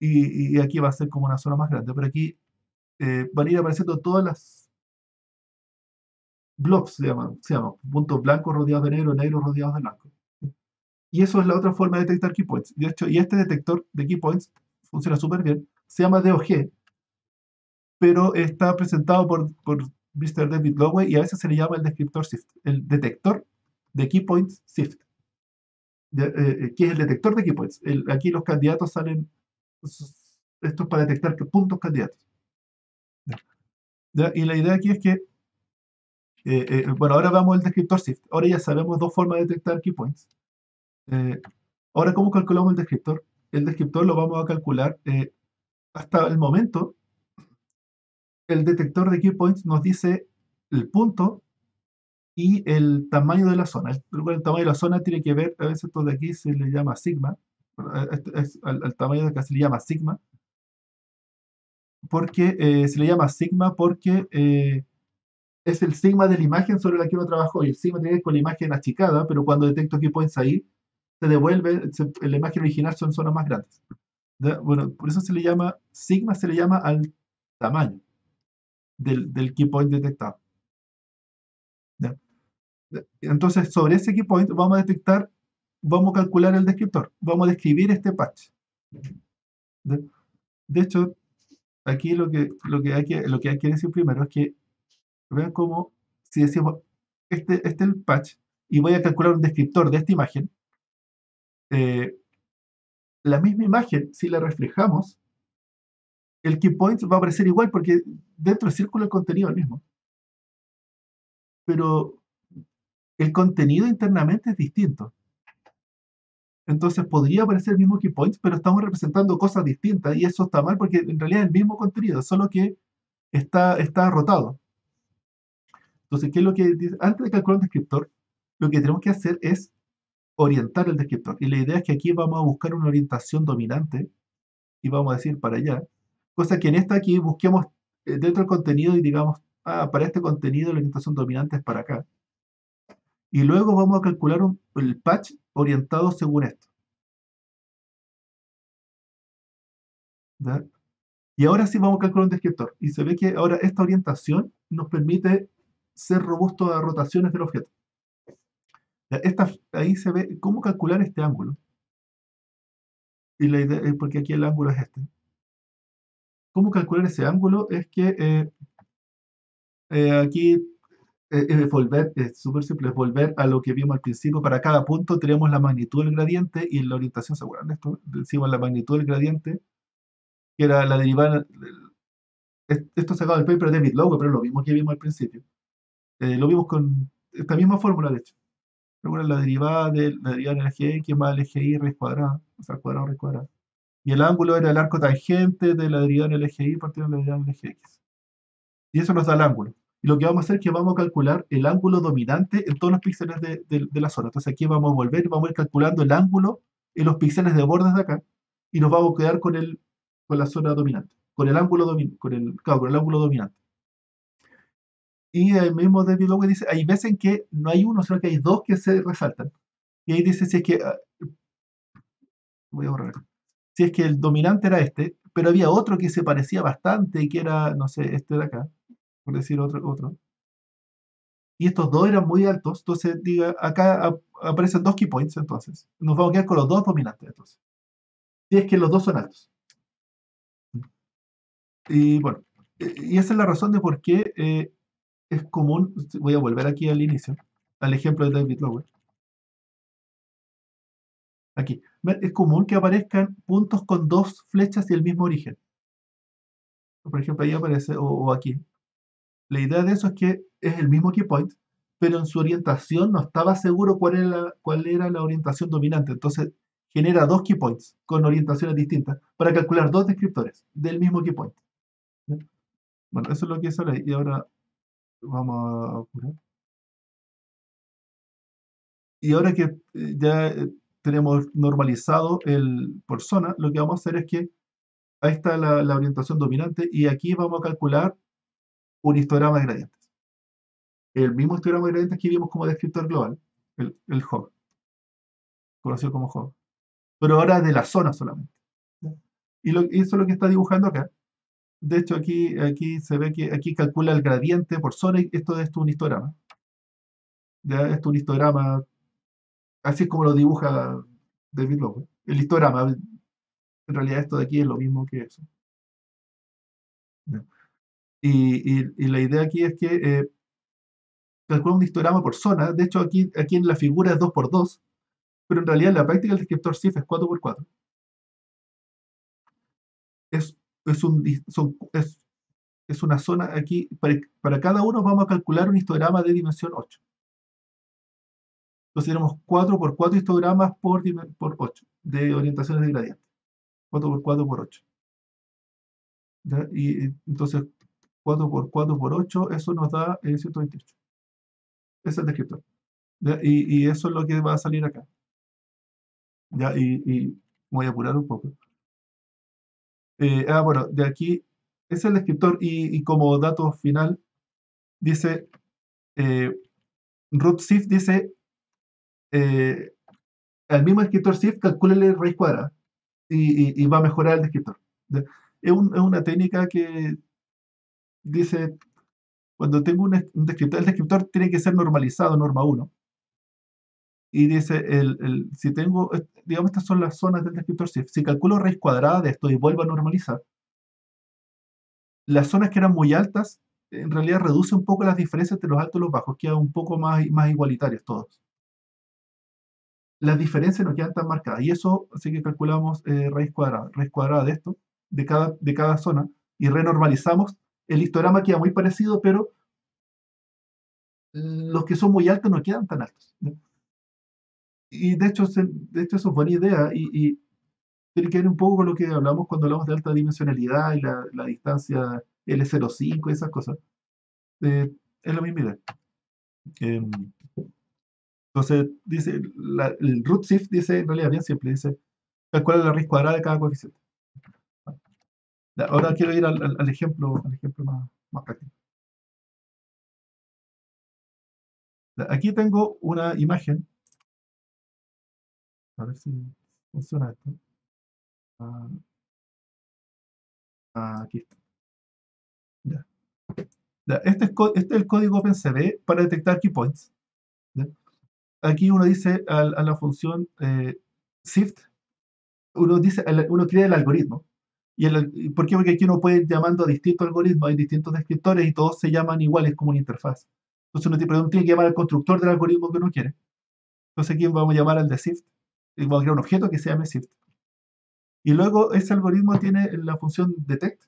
Y aquí va a ser como una zona más grande. Pero aquí van a ir apareciendo todas las blobs, se llaman puntos blancos rodeados de negro, negros rodeados de blanco. Y eso es la otra forma de detectar key points. De hecho, y este detector de key points funciona súper bien. Se llama DOG, pero está presentado por Mr. David Lowe y a veces se le llama el descriptor SIFT, el detector de key points SIFT, que es el detector de key points. Aquí los candidatos salen, esto es para detectar puntos candidatos. ¿Ya? Y la idea aquí es que Bueno, ahora vamos al descriptor SIFT. Ahora ya sabemos dos formas de detectar key points. Eh, Ahora, ¿cómo calculamos el descriptor? El descriptor lo vamos a calcular hasta el momento. El detector de key points nos dice el punto y el tamaño de la zona. El tamaño de la zona tiene que ver, a veces esto de aquí se le llama sigma, al tamaño de acá se le llama sigma, porque se le llama sigma porque es el sigma de la imagen sobre la que uno trabajó, y el sigma tiene que ver con la imagen achicada, pero cuando detecto key points ahí, se devuelve, la imagen original son zonas más grandes. ¿Ya? Bueno, por eso se le llama, sigma se le llama al tamaño del key point detectado. ¿Ya? Entonces, sobre ese key point vamos a detectar, vamos a calcular el descriptor, vamos a describir este patch. De, de hecho, aquí lo que hay que decir primero es que vean cómo, si decimos, este es el patch, y voy a calcular un descriptor de esta imagen, eh, la misma imagen, si la reflejamos, el key point va a aparecer igual porque dentro del círculo el contenido es el mismo, pero el contenido internamente es distinto. Entonces podría aparecer el mismo key point, pero estamos representando cosas distintas y eso está mal porque en realidad es el mismo contenido, solo que está rotado. Entonces, ¿qué es lo que dice? Antes de calcular un descriptor, lo que tenemos que hacer es orientar el descriptor. Y la idea es que aquí vamos a buscar una orientación dominante y vamos a decir para allá. Cosa que en esta aquí busquemos dentro del contenido y digamos, para este contenido la orientación dominante es para acá. Y luego vamos a calcular el patch orientado según esto. ¿Ya? Y ahora sí vamos a calcular un descriptor. Y se ve que ahora esta orientación nos permite ser robusto a rotaciones del objeto. ¿Ya? Ahí se ve cómo calcular este ángulo. Y la idea, porque aquí el ángulo es este. ¿Cómo calcular ese ángulo? Es que aquí volver, es súper simple, es volver a lo que vimos al principio. Para cada punto tenemos la magnitud del gradiente y la orientación, ¿se acuerdan de esto? Decimos la magnitud del gradiente, que era la derivada, esto sacado del paper de David Lowe, pero lo mismo que vimos al principio. Lo vimos con esta misma fórmula, de hecho. Recuerden la derivada en el eje X más el eje Y raíz cuadrada, o sea, cuadrado raíz cuadrada. Y el ángulo era el arco tangente de la derivada en el eje Y partido de la derivada en el eje X. Y eso nos da el ángulo. Y lo que vamos a hacer es que vamos a calcular el ángulo dominante en todos los píxeles de la zona. Entonces aquí vamos a volver y vamos a ir calculando el ángulo en los píxeles de bordes de acá y nos vamos a quedar con la zona dominante, con el ángulo, claro, con el ángulo dominante. Y el mismo David Lowe dice, hay veces en que no hay uno, sino que hay dos que se resaltan. Y ahí dice, si es que, voy a borrar acá. Si es que el dominante era este, pero había otro que se parecía bastante y que era, no sé, este de acá, por decir otro. Y estos dos eran muy altos, entonces diga, acá aparecen dos key points, entonces. Nos vamos a quedar con los dos dominantes, entonces. Si es que los dos son altos. Y bueno, y esa es la razón de por qué es común, voy a volver aquí al inicio, al ejemplo de David Lowe. Aquí. Es común que aparezcan puntos con dos flechas y el mismo origen. Por ejemplo, ahí aparece, o aquí. La idea de eso es que es el mismo key point, pero en su orientación no estaba seguro cuál era la orientación dominante. Entonces genera dos key points con orientaciones distintas para calcular dos descriptores del mismo key point. ¿Ya? Bueno, eso es lo que hizo la. Y ahora vamos a apurar. Y ahora que ya tenemos normalizado el por zona, lo que vamos a hacer es que ahí está la orientación dominante y aquí vamos a calcular un histograma de gradientes. El mismo histograma de gradientes que vimos como descriptor global, el HOG, conocido como HOG, pero ahora de la zona solamente. ¿Ya? Y eso es lo que está dibujando acá. De hecho, aquí se ve que aquí calcula el gradiente por zona y esto es un histograma. ¿Ya? Esto es un histograma, así es como lo dibuja David Lowe. El histograma, en realidad esto de aquí es lo mismo que eso. ¿Ya? Y la idea aquí es que calcula un histograma por zona. De hecho, aquí en la figura es 2 por 2, pero en realidad en la práctica el descriptor CIF es 4 por 4. Es, es, un, es es una zona aquí, para cada uno vamos a calcular un histograma de dimensión 8. Entonces tenemos 4 por 4 histogramas por 8 de orientaciones de gradiente. 4 por 4 por 8. ¿Ya? Y entonces 4 por 4 por 8, eso nos da 128. Ese es el descriptor. ¿Ya? Y eso es lo que va a salir acá. ¿Ya? Y voy a apurar un poco. Bueno, de aquí es el descriptor y como dato final dice, root SIF dice, al mismo descriptor SIF calcúlele raíz cuadrada y va a mejorar el descriptor. ¿Ya? Es una técnica que dice, cuando tengo un descriptor, el descriptor tiene que ser normalizado, norma 1. Y dice, si tengo, digamos, estas son las zonas del descriptor SIF. Si calculo raíz cuadrada de esto y vuelvo a normalizar, las zonas que eran muy altas, en realidad reduce un poco las diferencias entre los altos y los bajos, quedan un poco más igualitarios todos. Las diferencias no quedan tan marcadas, y eso, así que calculamos raíz cuadrada de esto, de cada zona, y renormalizamos. El histograma queda muy parecido, pero los que son muy altos no quedan tan altos, ¿no? Y de hecho, eso es buena idea, y tiene que ver un poco con lo que hablamos cuando hablamos de alta dimensionalidad y la distancia L05 y esas cosas. Es la misma idea. Em, entonces, dice, el root SIF dice, en realidad bien simple, dice, calcula la raíz cuadrada de cada coeficiente. Ya, ahora quiero ir al ejemplo más práctico. Ya, aquí tengo una imagen, a ver si funciona esto. Aquí está. Ya. Ya, este es el código OpenCV para detectar key points. ¿Ya? Aquí uno dice a la función SIFT, uno crea el algoritmo. ¿Por qué? Porque aquí uno puede ir llamando a distintos algoritmos, hay distintos descriptores y todos se llaman iguales como una interfaz. Entonces uno tiene que llamar al constructor del algoritmo que uno quiere. Entonces aquí vamos a llamar al de SIFT y vamos a crear un objeto que se llame SIFT. Y luego ese algoritmo tiene la función detect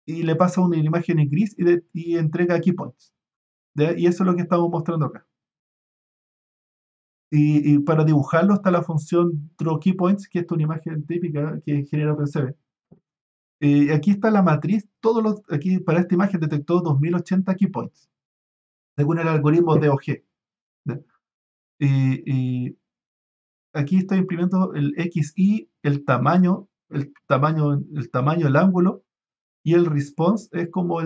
y le pasa una imagen en gris y entrega key points. ¿Ya? Y eso es lo que estamos mostrando acá. Y para dibujarlo está la función drawKeyPoints, que es una imagen típica que genera OpenCV. Aquí está la matriz, aquí para esta imagen detectó 2080 keypoints, según el algoritmo DOG. ¿Ya? Y aquí estoy imprimiendo el XY, el ángulo, y el response es como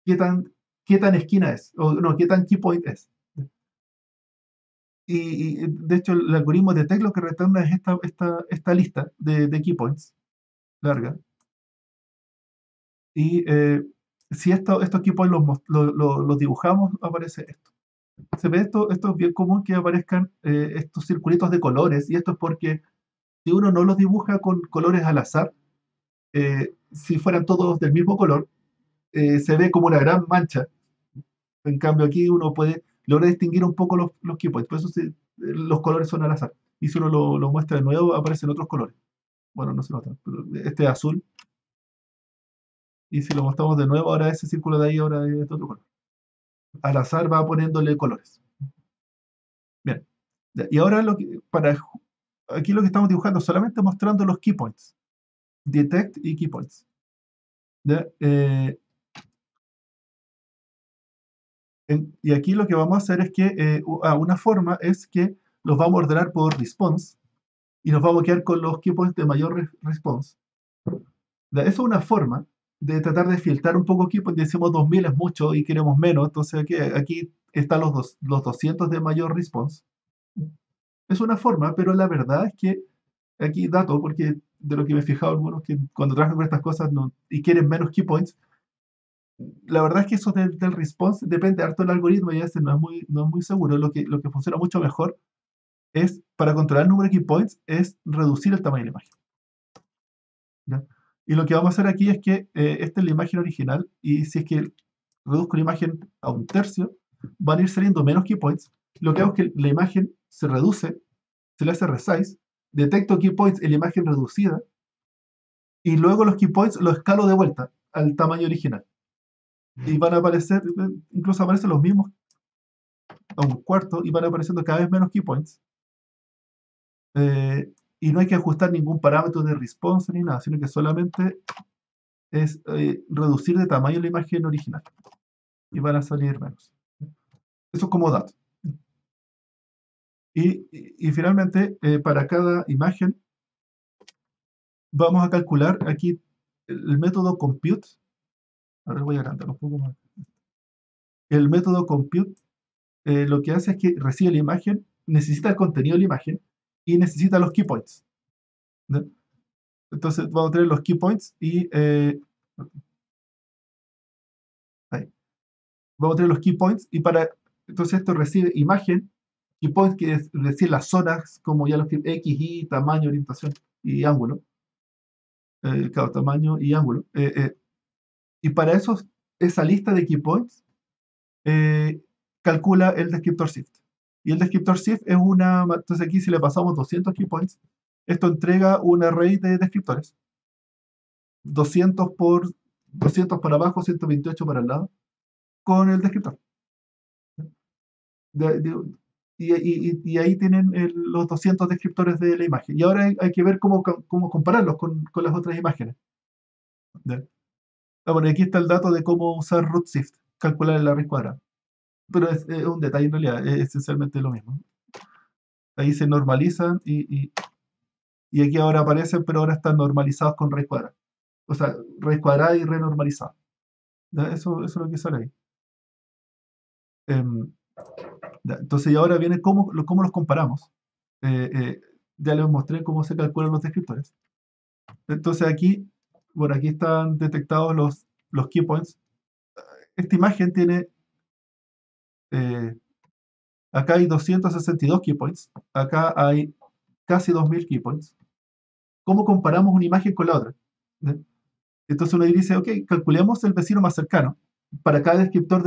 qué tan, qué tan esquina es, o no, qué tan keypoint es. Y de hecho el algoritmo detect lo que retorna es esta lista de keypoints larga. Y si estos keypoints los dibujamos, aparece esto. Se ve esto es bien común que aparezcan estos circulitos de colores, y esto es porque si uno no los dibuja con colores al azar, si fueran todos del mismo color, se ve como una gran mancha. En cambio, aquí uno puede lograr distinguir un poco los keypoints, por eso los colores son al azar. Y si uno lo muestra de nuevo, aparecen otros colores. Bueno, no se nota, pero este es azul. Y si lo mostramos de nuevo, ahora ese círculo de ahí ahora es de otro color. Al azar va poniéndole colores. Bien. Ya, y ahora aquí lo que estamos dibujando, solamente mostrando los keypoints. Detect y keypoints. ¿Ya? Y aquí lo que vamos a hacer es que una forma es que los vamos a ordenar por response y nos vamos a quedar con los keypoints de mayor response. ¿Ya? Eso es una forma de tratar de filtrar un poco keypoints. Decimos 2000 es mucho y queremos menos, entonces aquí están los 200 de mayor response. Es una forma, pero la verdad es que aquí dato, porque de lo que me he fijado algunos que cuando trabajan con estas cosas y quieren menos key points, la verdad es que eso del response depende harto del algoritmo y a veces no es muy seguro. Lo que funciona mucho mejor es, para controlar el número de key points, es reducir el tamaño de la imagen. ¿Ya? Y lo que vamos a hacer aquí es que esta es la imagen original, y si es que reduzco la imagen a un tercio, van a ir saliendo menos key points. Lo que hago es que la imagen se reduce, se le hace resize, detecto key points en la imagen reducida, y luego los key points los escalo de vuelta al tamaño original. Y van a aparecer, incluso aparecen los mismos a un cuarto, y van apareciendo cada vez menos key points. Y no hay que ajustar ningún parámetro de response ni nada, sino que solamente es reducir de tamaño la imagen original. Y van a salir menos. Eso es como dato. Y finalmente, para cada imagen, vamos a calcular aquí el método compute. Ahora voy a agrandar un poco más. El método compute lo que hace es que recibe la imagen, necesita el contenido de la imagen y necesita los key points, ¿no? Entonces vamos a tener los key points y ahí. Vamos a tener los key points y entonces esto recibe imagen, key points que es decir las zonas como ya los que X, Y, tamaño, orientación y ángulo, cada tamaño y ángulo. Y para eso, esa lista de key points eh, calcula el descriptor shift. Y el descriptor shift es entonces aquí si le pasamos 200 key points, esto entrega un array de descriptores. 200 por 200 para abajo, 128 para el lado, con el descriptor. De- de- y ahí tienen los 200 descriptores de la imagen. Y ahora hay que ver cómo compararlos con las otras imágenes. ¿Ya? Bueno, aquí está el dato de cómo usar root shift, calcular la raíz cuadrada. Pero es un detalle en realidad, es esencialmente lo mismo. Ahí se normalizan y aquí ahora aparecen, pero ahora están normalizados con raíz cuadrada. O sea, raíz cuadrada y renormalizado. ¿Ya? Eso es lo que sale ahí. Em, entonces, y ahora viene cómo los comparamos. Ya les mostré cómo se calculan los descriptores. Entonces aquí, bueno, aquí están detectados los key points. Esta imagen tiene, eh, acá hay 262 key points, acá hay casi 2000 key points. ¿Cómo comparamos una imagen con la otra? ¿Eh? Entonces uno dice, ok, calculemos el vecino más cercano. Para cada descriptor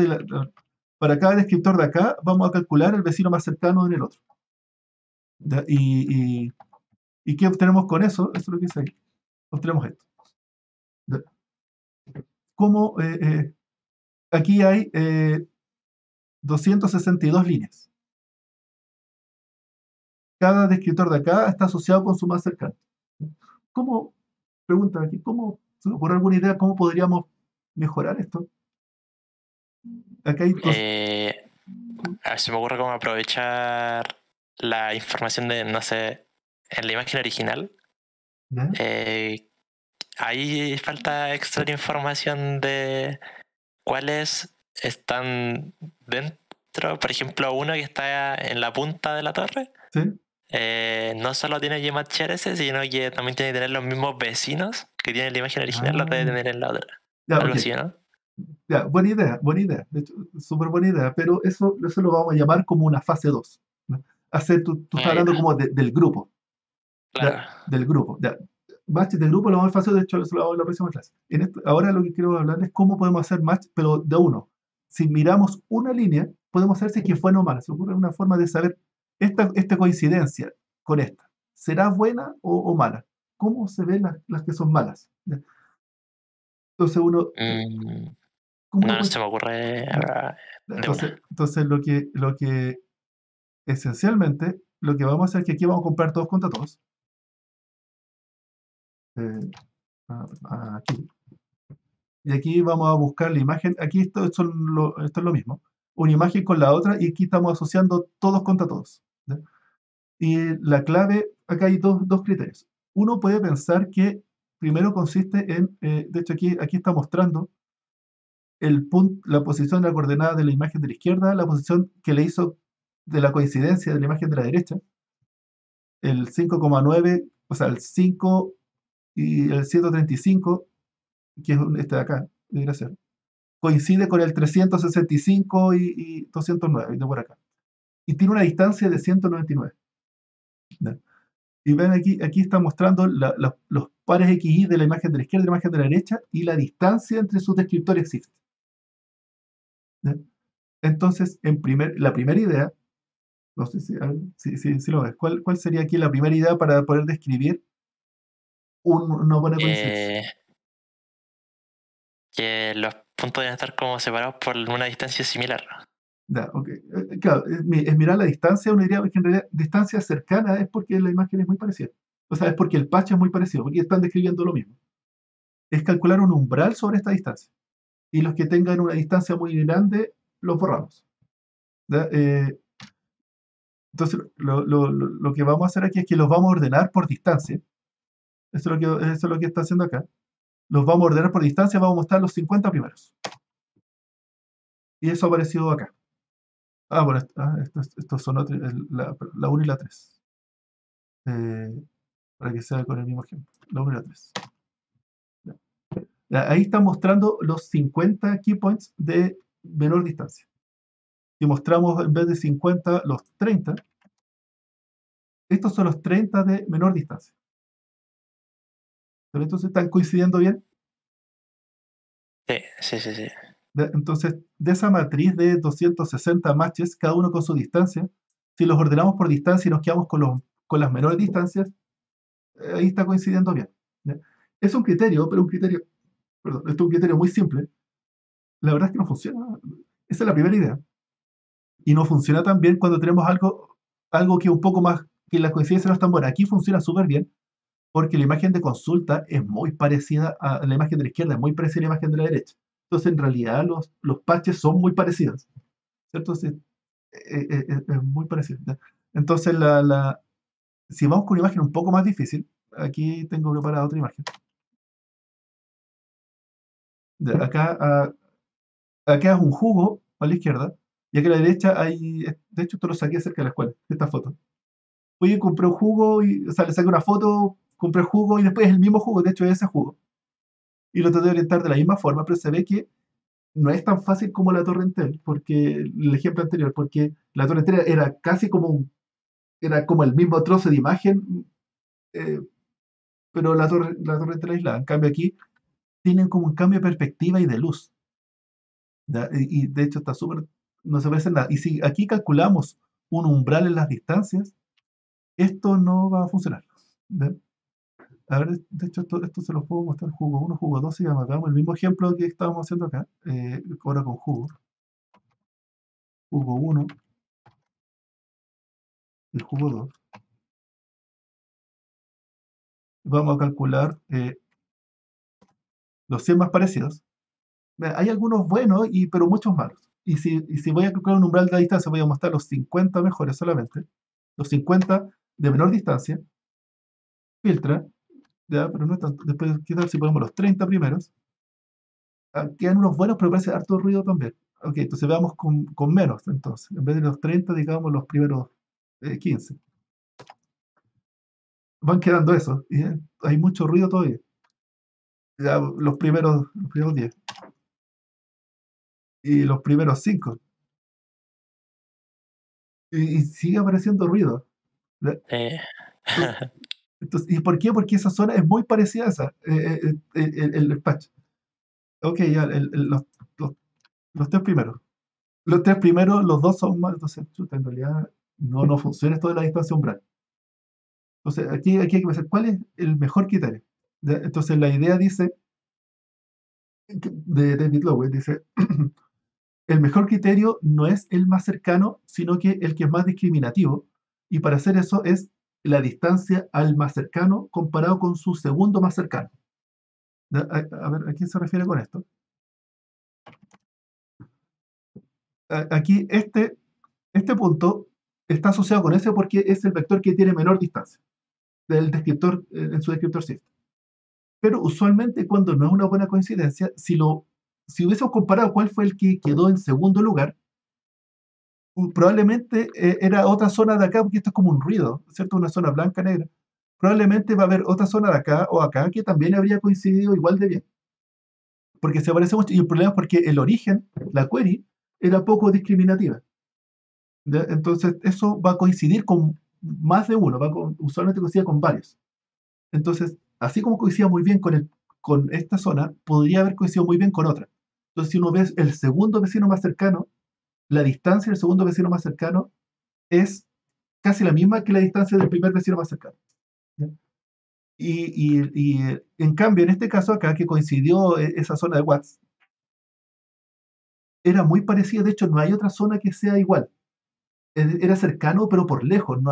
para cada descriptor de acá, vamos a calcular el vecino más cercano en el otro. ¿Ya? ¿Y qué obtenemos con eso? Eso es lo que dice ahí. Obtenemos esto. ¿Ya? ¿Cómo? Aquí hay 262 líneas. Cada descriptor de acá está asociado con su más cercano. ¿Cómo? Pregunta aquí, ¿cómo? ¿Por alguna idea cómo podríamos mejorar esto? Acá hay dos. Eh, a ver si me ocurre cómo aprovechar la información de, no sé, en la imagen original. ¿Ya? eh, Ahí falta extraer información de cuáles están dentro. Por ejemplo, uno que está en la punta de la torre. ¿Sí? No solo tiene GMatchRS, sino que también tiene que tener los mismos vecinos que tiene la imagen original, los debe Ah, tener en la otra. ya, Algo ok. así, ¿no? Ya, buena idea, buena idea. De hecho, súper buena idea, pero eso lo vamos a llamar como una fase 2, ¿no? Tú estás Ah, hablando ya, como del grupo, claro. del grupo. Ya. Match del grupo lo vamos a hacer, de hecho, eso lo hago en la próxima clase. Ahora lo que quiero hablar es cómo podemos hacer match, pero de uno. Si miramos una línea, podemos saber si es que es buena o mala. Se ocurre una forma de saber esta coincidencia con esta. ¿Será buena o mala? ¿Cómo se ven las que son malas? ¿Ya? Entonces uno, Mm, como una no, no se coincidencia. me ocurre ahora de una. Entonces lo que esencialmente, lo que vamos a hacer es que aquí vamos a comprar todos contra todos. Eh, aquí. Y aquí vamos a buscar la imagen. Aquí esto es lo mismo. Una imagen con la otra y aquí estamos asociando todos contra todos. ¿Ya? Y la clave, acá hay dos criterios. Uno puede pensar que primero consiste de hecho aquí está mostrando la posición de la coordenada de la imagen de la izquierda, la posición que le hizo de la coincidencia de la imagen de la derecha, el 5,9, o sea, el 5 y el 135, que es este de acá, debería ser, coincide con el 365 y 209, de por acá. Y tiene una distancia de 199. ¿Ya? Y ven aquí está mostrando los pares XY de la imagen de la izquierda y de la imagen de la derecha y la distancia entre sus descriptores existe. ¿Ya? Entonces, la primera idea, no sé si lo ves, ¿cuál sería aquí la primera idea para poder describir una buena coincidencia. Eh, que los puntos deben estar como separados por una distancia similar. Ya, ok. Claro, es mirar la distancia, uno diría que en realidad distancia cercana es porque la imagen es muy parecida. O sea, es porque el patch es muy parecido, porque están describiendo lo mismo. Es calcular un umbral sobre esta distancia. Y los que tengan una distancia muy grande, los borramos. ¿Ya? Entonces, lo que vamos a hacer aquí es que los vamos a ordenar por distancia. Eso es lo que está haciendo acá. Los vamos a ordenar por distancia, vamos a mostrar los 50 primeros. Y eso apareció acá. Bueno, estos son la 1 y la 3. Para que sea con el mismo ejemplo. La 1 y la 3. Ahí están mostrando los 50 key points de menor distancia. Si mostramos en vez de 50 los 30, estos son los 30 de menor distancia. ¿Pero entonces están coincidiendo bien? Sí. Entonces, de esa matriz de 260 matches, cada uno con su distancia, si los ordenamos por distancia y nos quedamos con las menores distancias, ahí está coincidiendo bien. ¿Ya? Es un criterio, pero perdón, esto es un criterio muy simple. La verdad es que no funciona. Esa es la primera idea. Y no funciona tan bien cuando tenemos algo que un poco más, que las coincidencias no están buenas. Aquí funciona súper bien porque la imagen de consulta es muy parecida a la imagen de la izquierda, es muy parecida a la imagen de la derecha. Entonces, en realidad, los patches son muy parecidos, ¿cierto? Sí, es muy parecido. ¿Ya? Entonces, si vamos con una imagen un poco más difícil, aquí tengo preparada otra imagen. Acá es un jugo a la izquierda, y aquí a la derecha hay, de hecho, esto lo saqué cerca de la escuela, esta foto. Oye, compré un jugo, o sea, le saqué una foto, compré el jugo y después es el mismo jugo, de hecho es ese jugo. Y lo traté de orientar de la misma forma, pero se ve que no es tan fácil como la Torre Entel, porque el ejemplo anterior, porque la Torre Entel era casi era como el mismo trozo de imagen, eh, pero la Torre Entel aislada. En cambio aquí tienen como un cambio de perspectiva y de luz. ¿Ya? Y de hecho está súper, no se parece en nada. Y si aquí calculamos un umbral en las distancias, esto no va a funcionar. ¿Ya? A ver, de hecho, esto se lo puedo mostrar jugo 1, jugo 2, y hagamos el mismo ejemplo que estábamos haciendo acá, ahora con jugo. Jugo 1 y jugo 2. Vamos a calcular los 100 más parecidos. Hay algunos buenos, pero muchos malos. Y si voy a calcular un umbral de la distancia, voy a mostrar los 50 mejores solamente. Los 50 de menor distancia. Filtra, ya, pero no es tanto. Después, ¿qué tal si ponemos los 30 primeros? Quedan unos buenos, pero parece harto ruido también. Ok, entonces veamos con menos, entonces. En vez de los 30, digamos los primeros 15. Van quedando esos. Y hay mucho ruido todavía. Ya, los primeros 10. Y los primeros 5. Y sigue apareciendo ruido. ¿Ya? Eh, Entonces, ¿y por qué? Porque esa zona es muy parecida a esa, el patch. Ok, ya, los, los tres primeros. Los tres primeros, los dos son más, entonces, chuta, en realidad no funciona esto de la distancia umbral. Entonces, aquí hay que pensar, ¿cuál es el mejor criterio? Entonces, la idea dice, de David Lowe, dice, el mejor criterio no es el más cercano, sino que el que es más discriminativo. Y para hacer eso es la distancia al más cercano comparado con su segundo más cercano. A ver, ¿a quién se refiere con esto? Aquí este punto está asociado con ese porque es el vector que tiene menor distancia del descriptor en su descriptor shift. Pero usualmente cuando no es una buena coincidencia, si hubiésemos comparado cuál fue el que quedó en segundo lugar, probablemente era otra zona de acá, porque esto es como un ruido, ¿cierto? Una zona blanca, negra. Probablemente va a haber otra zona de acá o acá que también habría coincidido igual de bien, porque se parece mucho. Y el problema es porque el origen, la query, era poco discriminativa. ¿Ya? Entonces, eso va a coincidir con más de uno, usualmente coincide con varios. Entonces, así como coincidía muy bien con esta zona, podría haber coincidido muy bien con otra. Entonces, si uno ve el segundo vecino más cercano, la distancia del segundo vecino más cercano es casi la misma que la distancia del primer vecino más cercano. ¿Ya? En cambio, en este caso acá, que coincidió esa zona de Watts, era muy parecida. De hecho, no hay otra zona que sea igual. Era cercano, pero por lejos. No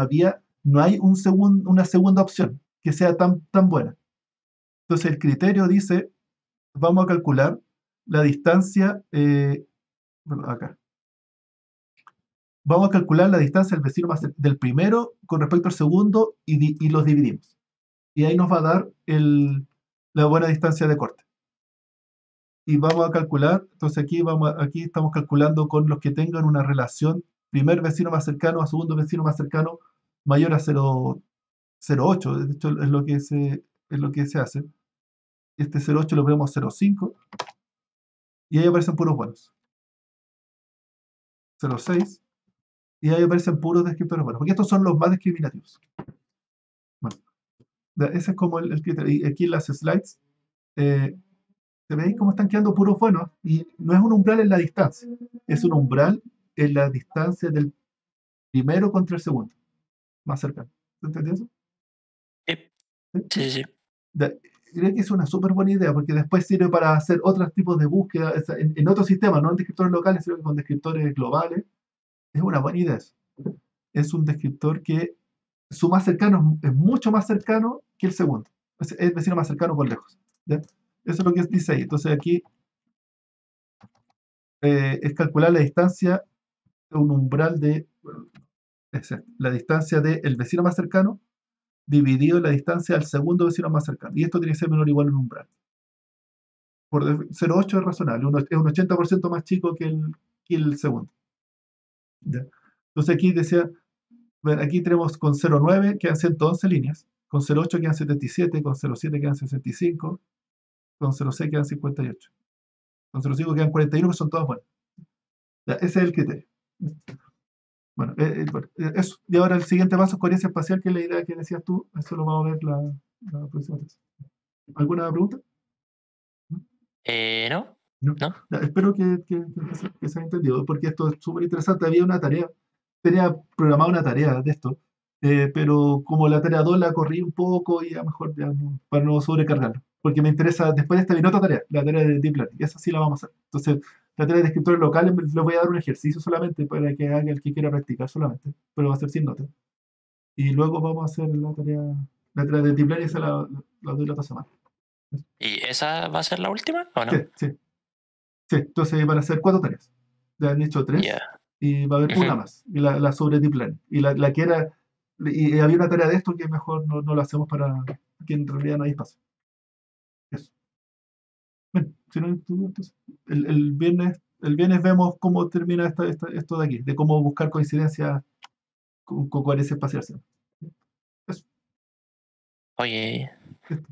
hay una segunda opción que sea tan buena. Entonces, el criterio dice, vamos a calcular la distancia, bueno, acá. Vamos a calcular la distancia del vecino del primero con respecto al segundo y los dividimos. Y ahí nos va a dar la buena distancia de corte. Y vamos a calcular, entonces aquí estamos calculando con los que tengan una relación primer vecino más cercano a segundo vecino más cercano mayor a 0,08. De hecho, es lo que se hace. Este 0,8 lo ponemos 0,5 y ahí aparecen puros buenos. 0,6 y ahí aparecen puros descriptores buenos, porque estos son los más discriminativos. Bueno, ese es como el criterio. Y aquí en las slides se ve cómo están quedando puros buenos y no es un umbral en la distancia, es un umbral en la distancia del primero contra el segundo, más cercano. ¿Te entendí eso? Sí, ¿Sí? sí, sí. De- Creo que es una súper buena idea porque después sirve para hacer otros tipos de búsqueda en otros sistemas, no en descriptores locales, sino que con descriptores globales. Es una buena idea eso. Es un descriptor que su más cercano es mucho más cercano que el segundo. Es el vecino más cercano por lejos. ¿Ya? Eso es lo que dice ahí. Entonces aquí es calcular la distancia de un umbral de, bueno, la distancia del vecino más cercano dividido la distancia al segundo vecino más cercano. Y esto tiene que ser menor o igual a un umbral. Por 0,8 es razonable, es un 80% más chico que el segundo. ¿Ya? Entonces aquí decía, bueno, aquí tenemos con 0,9 quedan 111 líneas, con 0,8 quedan 77, con 0,7 quedan 65, con 0,6 quedan 58, con 0,5 quedan 41, que son todas buenas. Ya, ese es el criterio. Bueno, eso. Y ahora el siguiente paso es coherencia espacial, que es la idea que decías tú. Eso lo vamos a ver la próxima vez. ¿Alguna pregunta? ¿No? No. ¿No? Ya, espero que se haya entendido, porque esto es súper interesante. Había una tarea, tenía programada una tarea de esto, pero como la tarea 2 la corrí un poco y a lo mejor ya para no sobrecargarlo, porque me interesa, después de esta viene otra tarea, la tarea de Deep Learning, esa sí la vamos a hacer. Entonces, la tarea de escritores locales les voy a dar un ejercicio solamente para que haga el que quiera practicar solamente, pero va a ser sin nota. Y luego vamos a hacer la tarea de Deep Learning, esa la doy la otra semana. ¿Y esa va a ser la última o Sí, no? sí. Sí, entonces van a ser 4 tareas. Ya han hecho Ya. 3 y va a haber una Ujú. más, y la sobre Deep Learning. Y la que era, y había una tarea de esto que mejor no la hacemos para que en realidad no hay espacio. Eso. Bueno, si no hay duda, entonces, el viernes vemos cómo termina esto de aquí, de cómo buscar coincidencias con coherencia espacial. Eso. Oye, Listo.